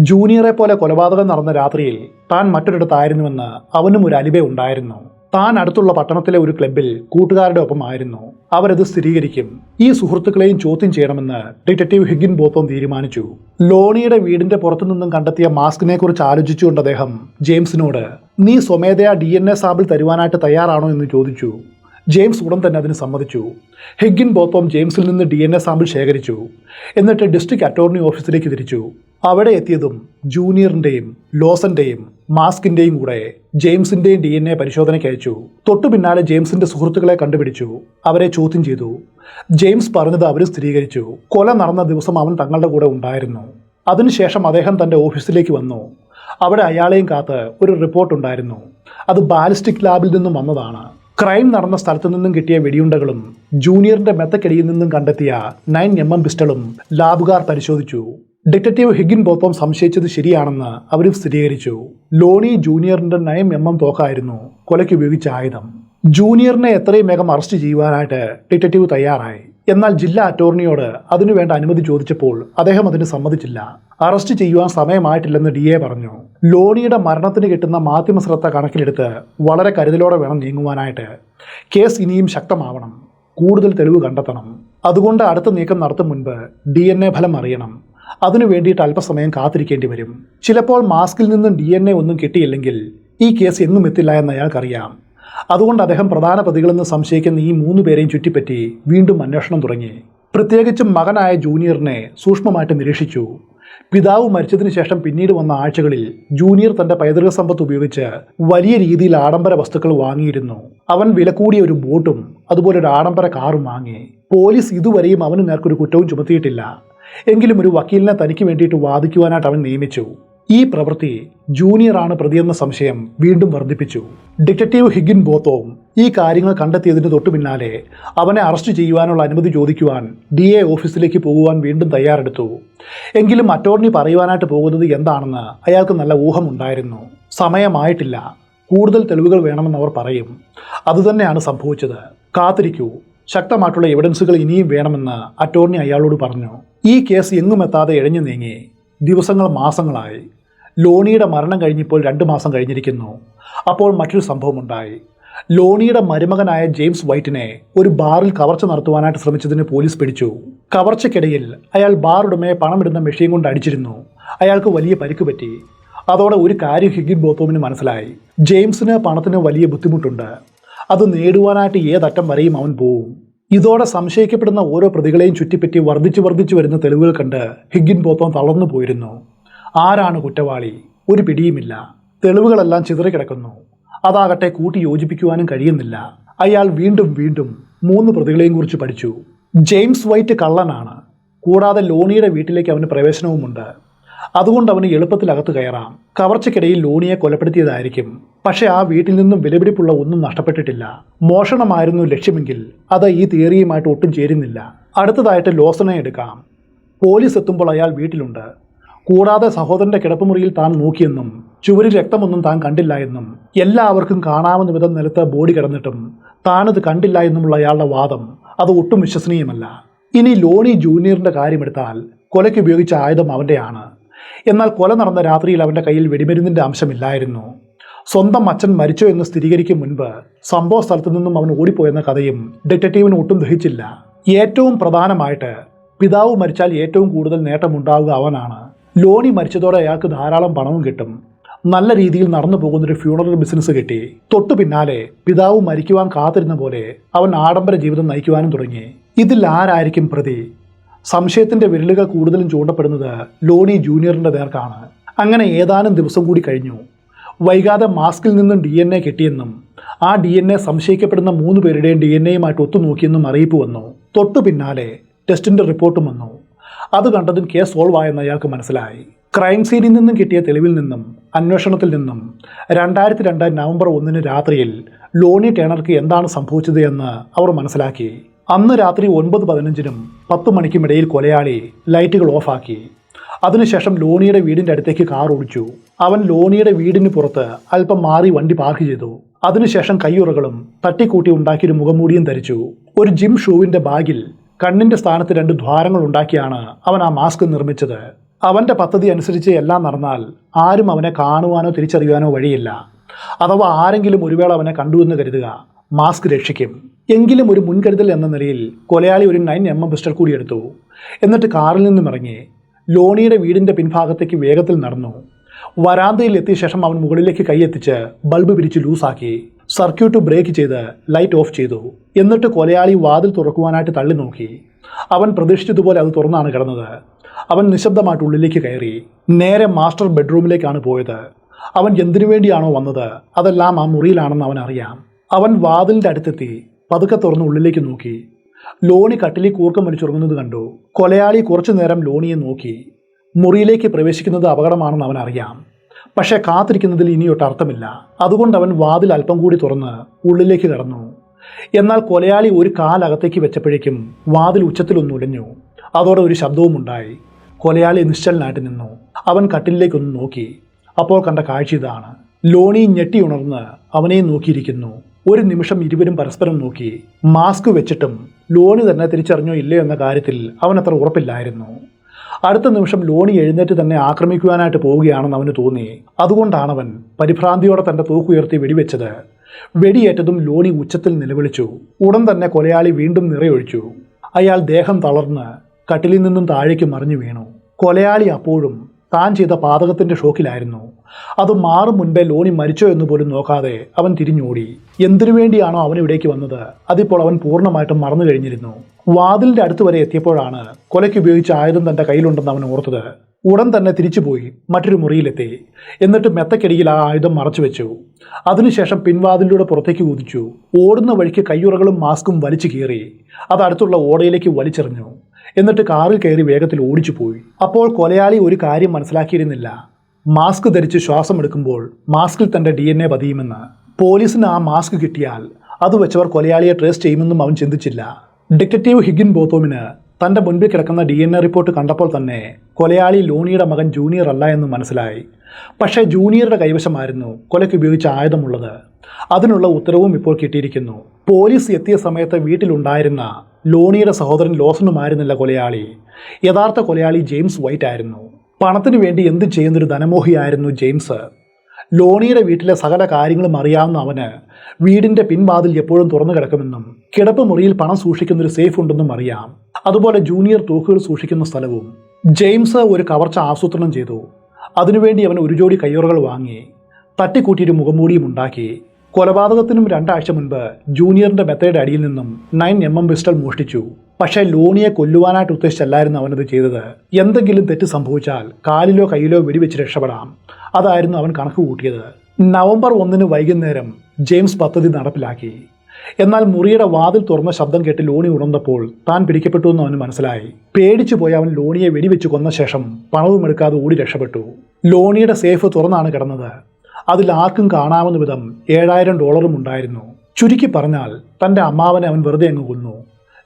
ജൂനിയറെ പോലെ കൊലപാതകം നടന്ന രാത്രിയിൽ താൻ മറ്റൊരിടത്തായിരുന്നുവെന്ന് അവനും ഒരു അലിബെ ഉണ്ടായിരുന്നു. താൻ അടുത്തുള്ള പട്ടണത്തിലെ ഒരു ക്ലബ്ബിൽ കൂട്ടുകാരുടെ ഒപ്പമായിരുന്നു. അവരത് സ്ഥിരീകരിക്കും. ഈ സുഹൃത്തുക്കളെയും ചോദ്യം ചെയ്യണമെന്ന് ഡിറ്റക്റ്റീവ് ഹിഗ്ഗിൻബോത്തോം തീരുമാനിച്ചു. ലോണിയുടെ വീടിന്റെ പുറത്തുനിന്നും കണ്ടെത്തിയ മാസ്കിനെ കുറിച്ച് ആലോചിച്ചുകൊണ്ട് അദ്ദേഹം ജെയിംസിനോട് നീ സ്വമേധയാ DNA സാമ്പിൾ തരുവാനായിട്ട് തയ്യാറാണോ എന്ന് ചോദിച്ചു. ജെയിംസ് ഉടൻ തന്നെ അതിന് സമ്മതിച്ചു. ഹിഗ്ഗിൻബോത്തോം ജെയിംസിൽ നിന്ന് DNA സാമ്പിൾ ശേഖരിച്ചു. എന്നിട്ട് ഡിസ്ട്രിക്ട് അറ്റോർണി ഓഫീസിലേക്ക് തിരിച്ചു. അവിടെ എത്തിയതും ജൂനിയറിൻ്റെയും ലോസൻ്റെയും മാസ്കിൻ്റെയും കൂടെ ജെയിംസിൻ്റെയും DNA പരിശോധനയ്ക്ക് അയച്ചു. തൊട്ടു പിന്നാലെ ജെയിംസിൻ്റെ സുഹൃത്തുക്കളെ കണ്ടുപിടിച്ചു. അവരെ ചോദ്യം ചെയ്തു. ജെയിംസ് പറഞ്ഞത് അവർ സ്ഥിരീകരിച്ചു. കൊല നടന്ന ദിവസം അവൻ തങ്ങളുടെ കൂടെ ഉണ്ടായിരുന്നു. അതിനുശേഷം അദ്ദേഹം തൻ്റെ ഓഫീസിലേക്ക് വന്നു. അവിടെ അയാളെയും കാത്ത് ഒരു റിപ്പോർട്ടുണ്ടായിരുന്നു. അത് ബാലിസ്റ്റിക് ലാബിൽ നിന്നും വന്നതാണ്. ക്രൈം നടന്ന സ്ഥലത്തു നിന്നും കിട്ടിയ വെടിയുണ്ടകളും ജൂനിയറിന്റെ മെത്തക്കടിയിൽ നിന്നും കണ്ടെത്തിയ 9mm പിസ്റ്റളും ലാബുകാർ പരിശോധിച്ചു. ഡിറ്റക്റ്റീവ് ഹിഗ്ഗിൻബോത്തോം സംശയിച്ചത് ശരിയാണെന്ന് അവരും സ്ഥിരീകരിച്ചു. ലോണി ജൂനിയറിന്റെ 9mm തോക്കായിരുന്നു കൊലയ്ക്ക് ഉപയോഗിച്ച ആയുധം. ജൂനിയറിനെ എത്രയും വേഗം അറസ്റ്റ് ചെയ്യുവാനായിട്ട് ഡിറ്റക്റ്റീവ് തയ്യാറായി. എന്നാൽ ജില്ലാ അറ്റോർണിയോട് അതിനുവേണ്ട അനുമതി ചോദിച്ചപ്പോൾ അദ്ദേഹം അതിന് സമ്മതിച്ചില്ല. അറസ്റ്റ് ചെയ്യുവാൻ സമയമായിട്ടില്ലെന്ന് DA പറഞ്ഞു. ലോണിയുടെ മരണത്തിന് കിട്ടുന്ന മാധ്യമ ശ്രദ്ധ കണക്കിലെടുത്ത് വളരെ കരുതലോടെ വേണം നീങ്ങുവാനായിട്ട്. കേസ് ഇനിയും ശക്തമാവണം. കൂടുതൽ തെളിവ് കണ്ടെത്തണം. അതുകൊണ്ട് അടുത്ത നീക്കം നടത്തും മുൻപ് DNA ഫലം അറിയണം. അതിനു വേണ്ടിയിട്ട് അല്പസമയം കാത്തിരിക്കേണ്ടി വരും. ചിലപ്പോൾ മാസ്കിൽ നിന്നും DNA ഒന്നും കിട്ടിയില്ലെങ്കിൽ ഈ കേസ് എങ്ങും എത്തില്ല എന്ന് അയാൾക്കറിയാം. അതുകൊണ്ട് അദ്ദേഹം പ്രധാന പ്രതികളെന്ന് സംശയിക്കുന്ന ഈ 3 പേരെയും ചുറ്റിപ്പറ്റി വീണ്ടും അന്വേഷണം തുടങ്ങി. പ്രത്യേകിച്ചും മകനായ ജൂനിയറിനെ സൂക്ഷ്മമായിട്ട് നിരീക്ഷിച്ചു. പിതാവ് മരിച്ചതിന് ശേഷം പിന്നീട് വന്ന ആഴ്ചകളിൽ ജൂനിയർ തൻ്റെ പൈതൃക സമ്പത്ത് ഉപയോഗിച്ച് വലിയ രീതിയിൽ ആഡംബര വസ്തുക്കൾ വാങ്ങിയിരുന്നു. അവൻ വില കൂടിയ ഒരു ബോട്ടും അതുപോലെ ഒരു ആഡംബര കാറും വാങ്ങി. പോലീസ് ഇതുവരെയും അവന് നേർക്കൊരു കുറ്റവും ചുമത്തിയിട്ടില്ല. എങ്കിലും ഒരു വക്കീലിനെ തനിക്ക് വേണ്ടിയിട്ട് വാദിക്കുവാനായിട്ട് അവൻ നിയമിച്ചു. ഈ പ്രവൃത്തി ജൂനിയറാണ് പ്രതിയെന്ന സംശയം വീണ്ടും വർദ്ധിപ്പിച്ചു. ഡിറ്റക്റ്റീവ് ഹിഗിൻ ബോത്തോം ഈ കാര്യങ്ങൾ കണ്ടെത്തിയതിന് തൊട്ടു പിന്നാലെ അവനെ അറസ്റ്റ് ചെയ്യുവാനുള്ള അനുമതി ചോദിക്കുവാൻ DA ഓഫീസിലേക്ക് പോകുവാൻ വീണ്ടും തയ്യാറെടുത്തു. എങ്കിലും അറ്റോർണി പറയുവാനായിട്ട് പോകുന്നത് എന്താണെന്ന് അയാൾക്ക് നല്ല ഊഹമുണ്ടായിരുന്നു. സമയമായിട്ടില്ല, കൂടുതൽ തെളിവുകൾ വേണമെന്ന് അവർ പറയും. അതുതന്നെയാണ് സംഭവിച്ചത്. കാത്തിരിക്കൂ, ശക്തമായിട്ടുള്ള എവിഡൻസുകൾ ഇനിയും വേണമെന്ന് അറ്റോർണി അയാളോട് പറഞ്ഞു. ഈ കേസ് എങ്ങുമെത്താതെ ഇഴഞ്ഞു നീങ്ങി. ദിവസങ്ങൾ മാസങ്ങളായി. ലോണിയുടെ മരണം കഴിഞ്ഞിപ്പോൾ 2 മാസം കഴിഞ്ഞിരിക്കുന്നു. അപ്പോൾ മറ്റൊരു സംഭവമുണ്ടായി. ലോണിയുടെ മരുമകനായ ജെയിംസ് വൈറ്റിനെ ഒരു ബാറിൽ കവർച്ച നടത്തുവാനായിട്ട് ശ്രമിച്ചതിന് പോലീസ് പിടിച്ചു. കവർച്ചയ്ക്കിടയിൽ അയാൾ ബാർ ഉടമയെ പണമിടുന്ന മെഷീൻ കൊണ്ട് അടിച്ചിരുന്നു. അയാൾക്ക് വലിയ പരിക്ക് പറ്റി. അതോടെ ഒരു കാര്യം ഹിഗിൻ ബോത്തോമിന് മനസ്സിലായി. ജെയിംസിന് പണത്തിന് വലിയ ബുദ്ധിമുട്ടുണ്ട്. അത് നേടുവാനായിട്ട് ഏതറ്റം വരെയും അവൻ പോവും. ഇതോടെ സംശയിക്കപ്പെടുന്ന ഓരോ പ്രതികളെയും ചുറ്റിപ്പറ്റി വർദ്ധിച്ചു വരുന്ന തെളിവുകൾ കണ്ട് ഹിഗിൻ ബോത്തോം തളർന്നു പോയിരുന്നു. ആരാണ് കുറ്റവാളി? ഒരു പിടിയുമില്ല. തെളിവുകളെല്ലാം ചിതറിക്കിടക്കുന്നു. അതാകട്ടെ കൂട്ടി യോജിപ്പിക്കുവാനും കഴിയുന്നില്ല. അയാൾ വീണ്ടും 3 പ്രതികളെയും കുറിച്ച് പഠിച്ചു. ജെയിംസ് വൈറ്റ് കള്ളനാണ്. കൂടാതെ ലോണിയുടെ വീട്ടിലേക്ക് അവന് പ്രവേശനവുമുണ്ട്. അതുകൊണ്ട് അവന് എളുപ്പത്തിൽ അകത്ത് കയറാം. കവർച്ചയ്ക്കിടയിൽ ലോണിയെ കൊലപ്പെടുത്തിയതായിരിക്കും. പക്ഷേ ആ വീട്ടിൽ നിന്നും വിലപിടിപ്പുള്ള ഒന്നും നഷ്ടപ്പെട്ടിട്ടില്ല. മോഷണമായിരുന്നു ലക്ഷ്യമെങ്കിൽ അത് ഈ തിയറിയുമായിട്ട് ഒട്ടും ചേരുന്നില്ല. അടുത്തതായിട്ട് ലോസനെ എടുക്കാം. പോലീസ് എത്തുമ്പോൾ അയാൾ വീട്ടിലുണ്ട്. കൂടാതെ സഹോദരന്റെ കിടപ്പുമുറിയിൽ താൻ നോക്കിയെന്നും ചുവരിൽ രക്തമൊന്നും താൻ കണ്ടില്ല എന്നും എല്ലാവർക്കും കാണാവുന്ന വിധം നിലത്ത് ബോഡി കിടന്നിട്ടും താനത് കണ്ടില്ല എന്നുമുള്ള അയാളുടെ വാദം അത് ഒട്ടും വിശ്വസനീയമല്ല. ഇനി ലോണി ജൂനിയറിന്റെ കാര്യമെടുത്താൽ കൊലയ്ക്ക് ഉപയോഗിച്ച ആയുധം അവൻ്റെയാണ്. എന്നാൽ കൊല നടന്ന രാത്രിയിൽ അവൻ്റെ കയ്യിൽ വെടിമരുന്നിൻ്റെ അംശമില്ലായിരുന്നു. സ്വന്തം അച്ഛൻ മരിച്ചോ എന്ന് സ്ഥിരീകരിക്കും മുൻപ് സംഭവ സ്ഥലത്തു നിന്നും അവൻ ഓടിപ്പോയെന്ന കഥയും ഡിറ്റക്റ്റീവിന് ഒട്ടും ദഹിച്ചില്ല. ഏറ്റവും പ്രധാനമായിട്ട് പിതാവ് മരിച്ചാൽ ഏറ്റവും കൂടുതൽ നേട്ടമുണ്ടാവുക അവനാണ്. ലോണി മരിച്ചതോടെ അയാൾക്ക് ധാരാളം പണവും കിട്ടും. നല്ല രീതിയിൽ നടന്നു പോകുന്നൊരു ഫ്യൂണറൽ ബിസിനസ് കിട്ടി. തൊട്ടു പിന്നാലെ പിതാവ് മരിക്കുവാൻ കാത്തിരുന്ന പോലെ അവൻ ആഡംബര ജീവിതം നയിക്കുവാനും തുടങ്ങി. ഇതിൽ ആരായിരിക്കും പ്രതി? സംശയത്തിന്റെ വിരലുകൾ കൂടുതലും ചൂണ്ടപ്പെടുന്നത് ലോണി ജൂനിയറിന്റെ നേർക്കാണ്. അങ്ങനെ ഏതാനും ദിവസം കൂടി കഴിഞ്ഞു. വൈകാതെ മാസ്കിൽ നിന്നും DNA കിട്ടിയെന്നും ആ DNA സംശയിക്കപ്പെടുന്ന 3 പേരുടെയും DNAയുമായിട്ട് ഒത്തുനോക്കിയെന്നും അറിയിപ്പ് വന്നു. തൊട്ടു പിന്നാലെ ടെസ്റ്റിന്റെ റിപ്പോർട്ടും വന്നു. അത് കണ്ടതും കേസ് സോൾവ് ആയെന്ന് അയാൾക്ക് മനസ്സിലായി. ക്രൈം സീനിൽ നിന്നും കിട്ടിയ തെളിവിൽ നിന്നും അന്വേഷണത്തിൽ നിന്നും 2002 നവംബർ 1 രാത്രിയിൽ ലോണി ടേണർക്ക് എന്താണ് സംഭവിച്ചത് എന്ന് അവർ മനസ്സിലാക്കി. അന്ന് രാത്രി 9:15-നും 10 മണിക്കും ഇടയിൽ കൊലയാളി ലൈറ്റുകൾ ഓഫാക്കി. അതിനുശേഷം ലോണിയുടെ വീടിൻ്റെ അടുത്തേക്ക് കാർ ഓടിച്ചു. അവൻ ലോണിയുടെ വീടിന് പുറത്ത് അല്പം മാറി വണ്ടി പാർക്ക് ചെയ്തു. അതിനുശേഷം കയ്യുറകളും തട്ടിക്കൂട്ടി ഉണ്ടാക്കിയൊരു മുഖംമൂടിയും ധരിച്ചു. ഒരു ജിം ഷൂവിൻ്റെ ബാഗിൽ കണ്ണിൻ്റെ സ്ഥാനത്ത് 2 ദ്വാരങ്ങൾ ഉണ്ടാക്കിയാണ് അവൻ ആ മാസ്ക് നിർമ്മിച്ചത്. അവൻ്റെ പദ്ധതി അനുസരിച്ച് എല്ലാം നടന്നാൽ ആരും അവനെ കാണുവാനോ തിരിച്ചറിയുവാനോ വഴിയില്ല. അഥവാ ആരെങ്കിലും ഒരു വേള അവനെ കണ്ടുവെന്ന് കരുതുക, മാസ്ക് രക്ഷിക്കും. എങ്കിലും ഒരു മുൻകരുതൽ എന്ന നിലയിൽ കൊലയാളി ഒരു 9mm പിസ്റ്റൾ കൂടി എടുത്തു. എന്നിട്ട് കാറിൽ നിന്നും ഇറങ്ങി ലോണിയുടെ വീടിൻ്റെ പിൻഭാഗത്തേക്ക് വേഗത്തിൽ നടന്നു. വരാന്തയിൽ എത്തിയ ശേഷം അവൻ മുകളിലേക്ക് കൈയെത്തിച്ച് ബൾബ് പിരിച്ച് ലൂസാക്കി. സർക്യൂട്ട് ബ്രേക്ക് ചെയ്ത് ലൈറ്റ് ഓഫ് ചെയ്തു. എന്നിട്ട് കൊലയാളി വാതിൽ തുറക്കുവാനായിട്ട് തള്ളി നോക്കി. അവൻ പ്രതീക്ഷിച്ചതുപോലെ അത് തുറന്നാണ് കിടന്നത്. അവൻ നിശബ്ദമായിട്ട് ഉള്ളിലേക്ക് കയറി. നേരെ മാസ്റ്റർ ബെഡ്റൂമിലേക്കാണ് പോയത്. അവൻ എന്തിനു വേണ്ടിയാണോ വന്നത് അതെല്ലാം ആ മുറിയിലാണെന്ന് അവൻ അറിയാം. അവൻ വാതിലിൻ്റെ അടുത്തെത്തി പതുക്കെ തുറന്ന് ഉള്ളിലേക്ക് നോക്കി. ലോണി കട്ടിലിൽ കൂർക്കം വലിച്ചുറങ്ങുന്നത് കണ്ടു. കൊലയാളി കുറച്ചു നേരം ലോണിയെ നോക്കി. മുറിയിലേക്ക് പ്രവേശിക്കുന്നത് അപകടമാണെന്ന് അവൻ അറിയാം. പക്ഷേ കാത്തിരിക്കുന്നതിൽ ഇനിയൊട്ട് അർത്ഥമില്ല. അതുകൊണ്ട് അവൻ വാതിൽ അല്പം കൂടി തുറന്ന് ഉള്ളിലേക്ക് കടന്നു. എന്നാൽ കൊലയാളി ഒരു കാലകത്തേക്ക് വെച്ചപ്പോഴേക്കും വാതിൽ ഉച്ചത്തിലൊന്ന് ഉലഞ്ഞു. അതോടെ ഒരു ശബ്ദവും ഉണ്ടായി. കൊലയാളി നിശ്ചലനായിട്ട് നിന്നു. അവൻ കട്ടിലിലേക്കൊന്ന് നോക്കി. അപ്പോൾ കണ്ട കാഴ്ച ഇതാണ്. ലോണി ഞെട്ടി ഉണർന്ന് അവനെ നോക്കിയിരിക്കുന്നു. ഒരു നിമിഷം ഇരുവരും പരസ്പരം നോക്കി. മാസ്ക് വെച്ചിട്ടും ലോണി തന്നെ തിരിച്ചറിഞ്ഞോ ഇല്ലയോ എന്ന കാര്യത്തിൽ അവൻ അത്ര ഉറപ്പില്ലായിരുന്നു. അടുത്ത നിമിഷം ലോണി എഴുന്നേറ്റ് തന്നെ ആക്രമിക്കുവാനായിട്ട് പോവുകയാണെന്ന് അവന് തോന്നി. അതുകൊണ്ടാണവൻ പരിഭ്രാന്തിയോടെ തൻ്റെ തോക്കുയർത്തി വെടിവെച്ചത്. വെടിയേറ്റതും ലോണി ഉച്ചത്തിൽ നിലവിളിച്ചു. ഉടൻ തന്നെ കൊലയാളി വീണ്ടും നിറയൊഴിച്ചു. അയാൾ ദേഹം തളർന്ന് കട്ടിലിൽ നിന്നും താഴേക്ക് മറിഞ്ഞു വീണു. കൊലയാളി അപ്പോഴും താൻ ചെയ്ത പാതകത്തിൻ്റെ ഷോക്കിലായിരുന്നു. അത് മാറും മുൻപേ ലോണി മരിച്ചോ എന്ന് പോലും നോക്കാതെ അവൻ തിരിഞ്ഞോടി. എന്തിനു വേണ്ടിയാണോ അവൻ ഇവിടേക്ക് വന്നത് അതിപ്പോൾ അവൻ പൂർണ്ണമായിട്ടും മറന്നു കഴിഞ്ഞിരുന്നു. വാതിലിൻ്റെ അടുത്ത് വരെ എത്തിയപ്പോഴാണ് കൊലയ്ക്ക് ഉപയോഗിച്ച ആയുധം തൻ്റെ കയ്യിലുണ്ടെന്ന് അവൻ ഓർത്തത്. ഉടൻ തന്നെ തിരിച്ചുപോയി മറ്റൊരു മുറിയിലെത്തി. എന്നിട്ട് മെത്തക്കടിയിൽ ആ ആയുധം മറച്ചു വെച്ചു. അതിനുശേഷം പിൻവാതിലൂടെ പുറത്തേക്ക് കുതിച്ചു. ഓടുന്ന വഴിക്ക് കയ്യുറകളും മാസ്കും വലിച്ചു കീറി അത് അടുത്തുള്ള ഓടയിലേക്ക് വലിച്ചെറിഞ്ഞു. എന്നിട്ട് കാറിൽ കയറി വേഗത്തിൽ ഓടിച്ചു പോയി. അപ്പോൾ കൊലയാളി ഒരു കാര്യം മനസ്സിലാക്കിയിരുന്നില്ല. മാസ്ക് ധരിച്ച് ശ്വാസമെടുക്കുമ്പോൾ മാസ്കിൽ തൻ്റെ DNA പതിയുമെന്ന്. പോലീസിന് ആ മാസ്ക് കിട്ടിയാൽ അത് വെച്ചവർ കൊലയാളിയെ ട്രേസ് ചെയ്യുമെന്നും അവൻ ചിന്തിച്ചില്ല. ഡിറ്റക്റ്റീവ് ഹിഗിൻ ബോത്തോമിന് തൻ്റെ മുൻപിൽ കിടക്കുന്ന DNA റിപ്പോർട്ട് കണ്ടപ്പോൾ തന്നെ കൊലയാളി ലോണിയുടെ മകൻ ജൂനിയർ അല്ല എന്ന് മനസ്സിലായി. പക്ഷേ ജൂനിയറുടെ കൈവശമായിരുന്നു കൊലയ്ക്ക് ഉപയോഗിച്ച ആയുധമുള്ളത്. അതിനുള്ള ഉത്തരവും ഇപ്പോൾ കിട്ടിയിരിക്കുന്നു. പോലീസ് എത്തിയ സമയത്ത് വീട്ടിലുണ്ടായിരുന്ന ലോണിയുടെ സഹോദരൻ ലോസണുമായിരുന്നില്ല കൊലയാളി. യഥാർത്ഥ കൊലയാളി ജെയിംസ് വൈറ്റ് ആയിരുന്നു. പണത്തിനു വേണ്ടി എന്തും ചെയ്യുന്നൊരു ധനമോഹിയായിരുന്നു ജെയിംസ്. ലോണിയുടെ വീട്ടിലെ സകല കാര്യങ്ങളും അറിയാവുന്ന അവന് വീടിൻ്റെ പിൻവാതിൽ എപ്പോഴും തുറന്നു കിടക്കുമെന്നും കിടപ്പ് മുറിയിൽ പണം സൂക്ഷിക്കുന്നൊരു സേഫ് ഉണ്ടെന്നും അറിയാം. അതുപോലെ ജൂനിയർ തോക്കുകൾ സൂക്ഷിക്കുന്ന സ്ഥലവും. ജെയിംസ് ഒരു കവർച്ച ആസൂത്രണം ചെയ്തു. അതിനുവേണ്ടി അവൻ ഒരു ജോഡി കയ്യുറകൾ വാങ്ങി തട്ടിക്കൂട്ടിയൊരു മുഖംമൂടിയും ഉണ്ടാക്കി. കൊലപാതകത്തിനും 2 ആഴ്ച മുൻപ് ജൂനിയറിൻ്റെ മെത്തയുടെ അടിയിൽ നിന്നും 9mm പിസ്റ്റൾ മോഷ്ടിച്ചു. പക്ഷേ ലോണിയെ കൊല്ലുവാനായിട്ട് ഉദ്ദേശിച്ചല്ലായിരുന്നു അവനത് ചെയ്തത്. എന്തെങ്കിലും തെറ്റ് സംഭവിച്ചാൽ കാലിലോ കയ്യിലോ വെടിവെച്ച് രക്ഷപ്പെടാം. അതായിരുന്നു അവൻ കണക്ക് കൂട്ടിയത്. നവംബർ 1 വൈകുന്നേരം ജെയിംസ് പദ്ധതി നടപ്പിലാക്കി. എന്നാൽ മുറിയുടെ വാതിൽ തുറന്ന ശബ്ദം കേട്ട് ലോണി ഉണർന്നപ്പോൾ താൻ പിടിക്കപ്പെട്ടു എന്ന് അവന് മനസ്സിലായി. പേടിച്ചു പോയി അവൻ ലോണിയെ വെടിവെച്ച് കൊന്ന ശേഷം പണവും എടുക്കാതെ ഓടി രക്ഷപ്പെട്ടു. ലോണിയുടെ സേഫ് തുറന്നാണ് കിടന്നത്. അതിൽ ആർക്കും കാണാവുന്ന വിധം $7000 ഉണ്ടായിരുന്നു. ചുരുക്കി പറഞ്ഞാൽ തൻ്റെ അമ്മാവനെ അവൻ വെറുതെ അങ്ങ് കൊന്നു.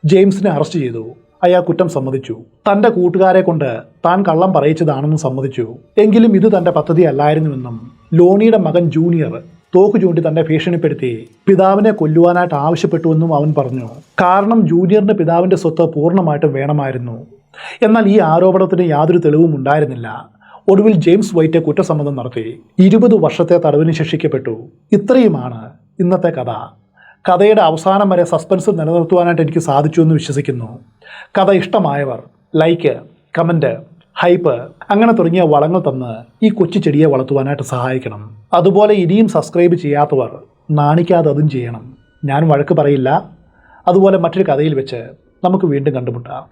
ജെയിംസിനെ അറസ്റ്റ് ചെയ്തു. അയാൾ കുറ്റം സമ്മതിച്ചു. തൻ്റെ കൂട്ടുകാരെ കൊണ്ട് താൻ കള്ളം പറയിച്ചതാണെന്നും സമ്മതിച്ചു. എങ്കിലും ഇത് തൻ്റെ പദ്ധതി അല്ലായിരുന്നുവെന്നും ലോണിയുടെ മകൻ ജൂനിയർ തോക്ക് ചൂണ്ടി തന്നെ ഭീഷണിപ്പെടുത്തി പിതാവിനെ കൊല്ലുവാനായിട്ട് ആവശ്യപ്പെട്ടുവെന്നും അവൻ പറഞ്ഞു. കാരണം ജൂനിയറിന് പിതാവിൻ്റെ സ്വത്ത് പൂർണ്ണമായിട്ടും വേണമായിരുന്നു. എന്നാൽ ഈ ആരോപണത്തിന് യാതൊരു തെളിവും ഉണ്ടായിരുന്നില്ല. ഒടുവിൽ ജെയിംസ് വൈറ്റ് കുറ്റസമ്മതം നടത്തി 20 വർഷത്തെ തടവിന് ശിക്ഷിക്കപ്പെട്ടു. ഇത്രയുമാണ് ഇന്നത്തെ കഥ. കഥയുടെ അവസാനം വരെ സസ്പെൻസ് നിലനിർത്തുവാനായിട്ട് എനിക്ക് സാധിച്ചു എന്ന് വിശ്വസിക്കുന്നു. കഥ ഇഷ്ടമായവർ ലൈക്ക്, കമൻറ്റ്, ഹൈപ്പ് അങ്ങനെ തുടങ്ങിയ വളങ്ങൾ തന്ന് ഈ കൊച്ചു ചെടിയെ വളർത്തുവാനായിട്ട് സഹായിക്കണം. അതുപോലെ ഇനിയും സബ്സ്ക്രൈബ് ചെയ്യാത്തവർ നാണിക്കാതെ അതും ചെയ്യണം. ഞാൻ വഴക്ക് പറയില്ല. അതുപോലെ മറ്റൊരു കഥയിൽ വെച്ച് നമുക്ക് വീണ്ടും കണ്ടുമുട്ടാം.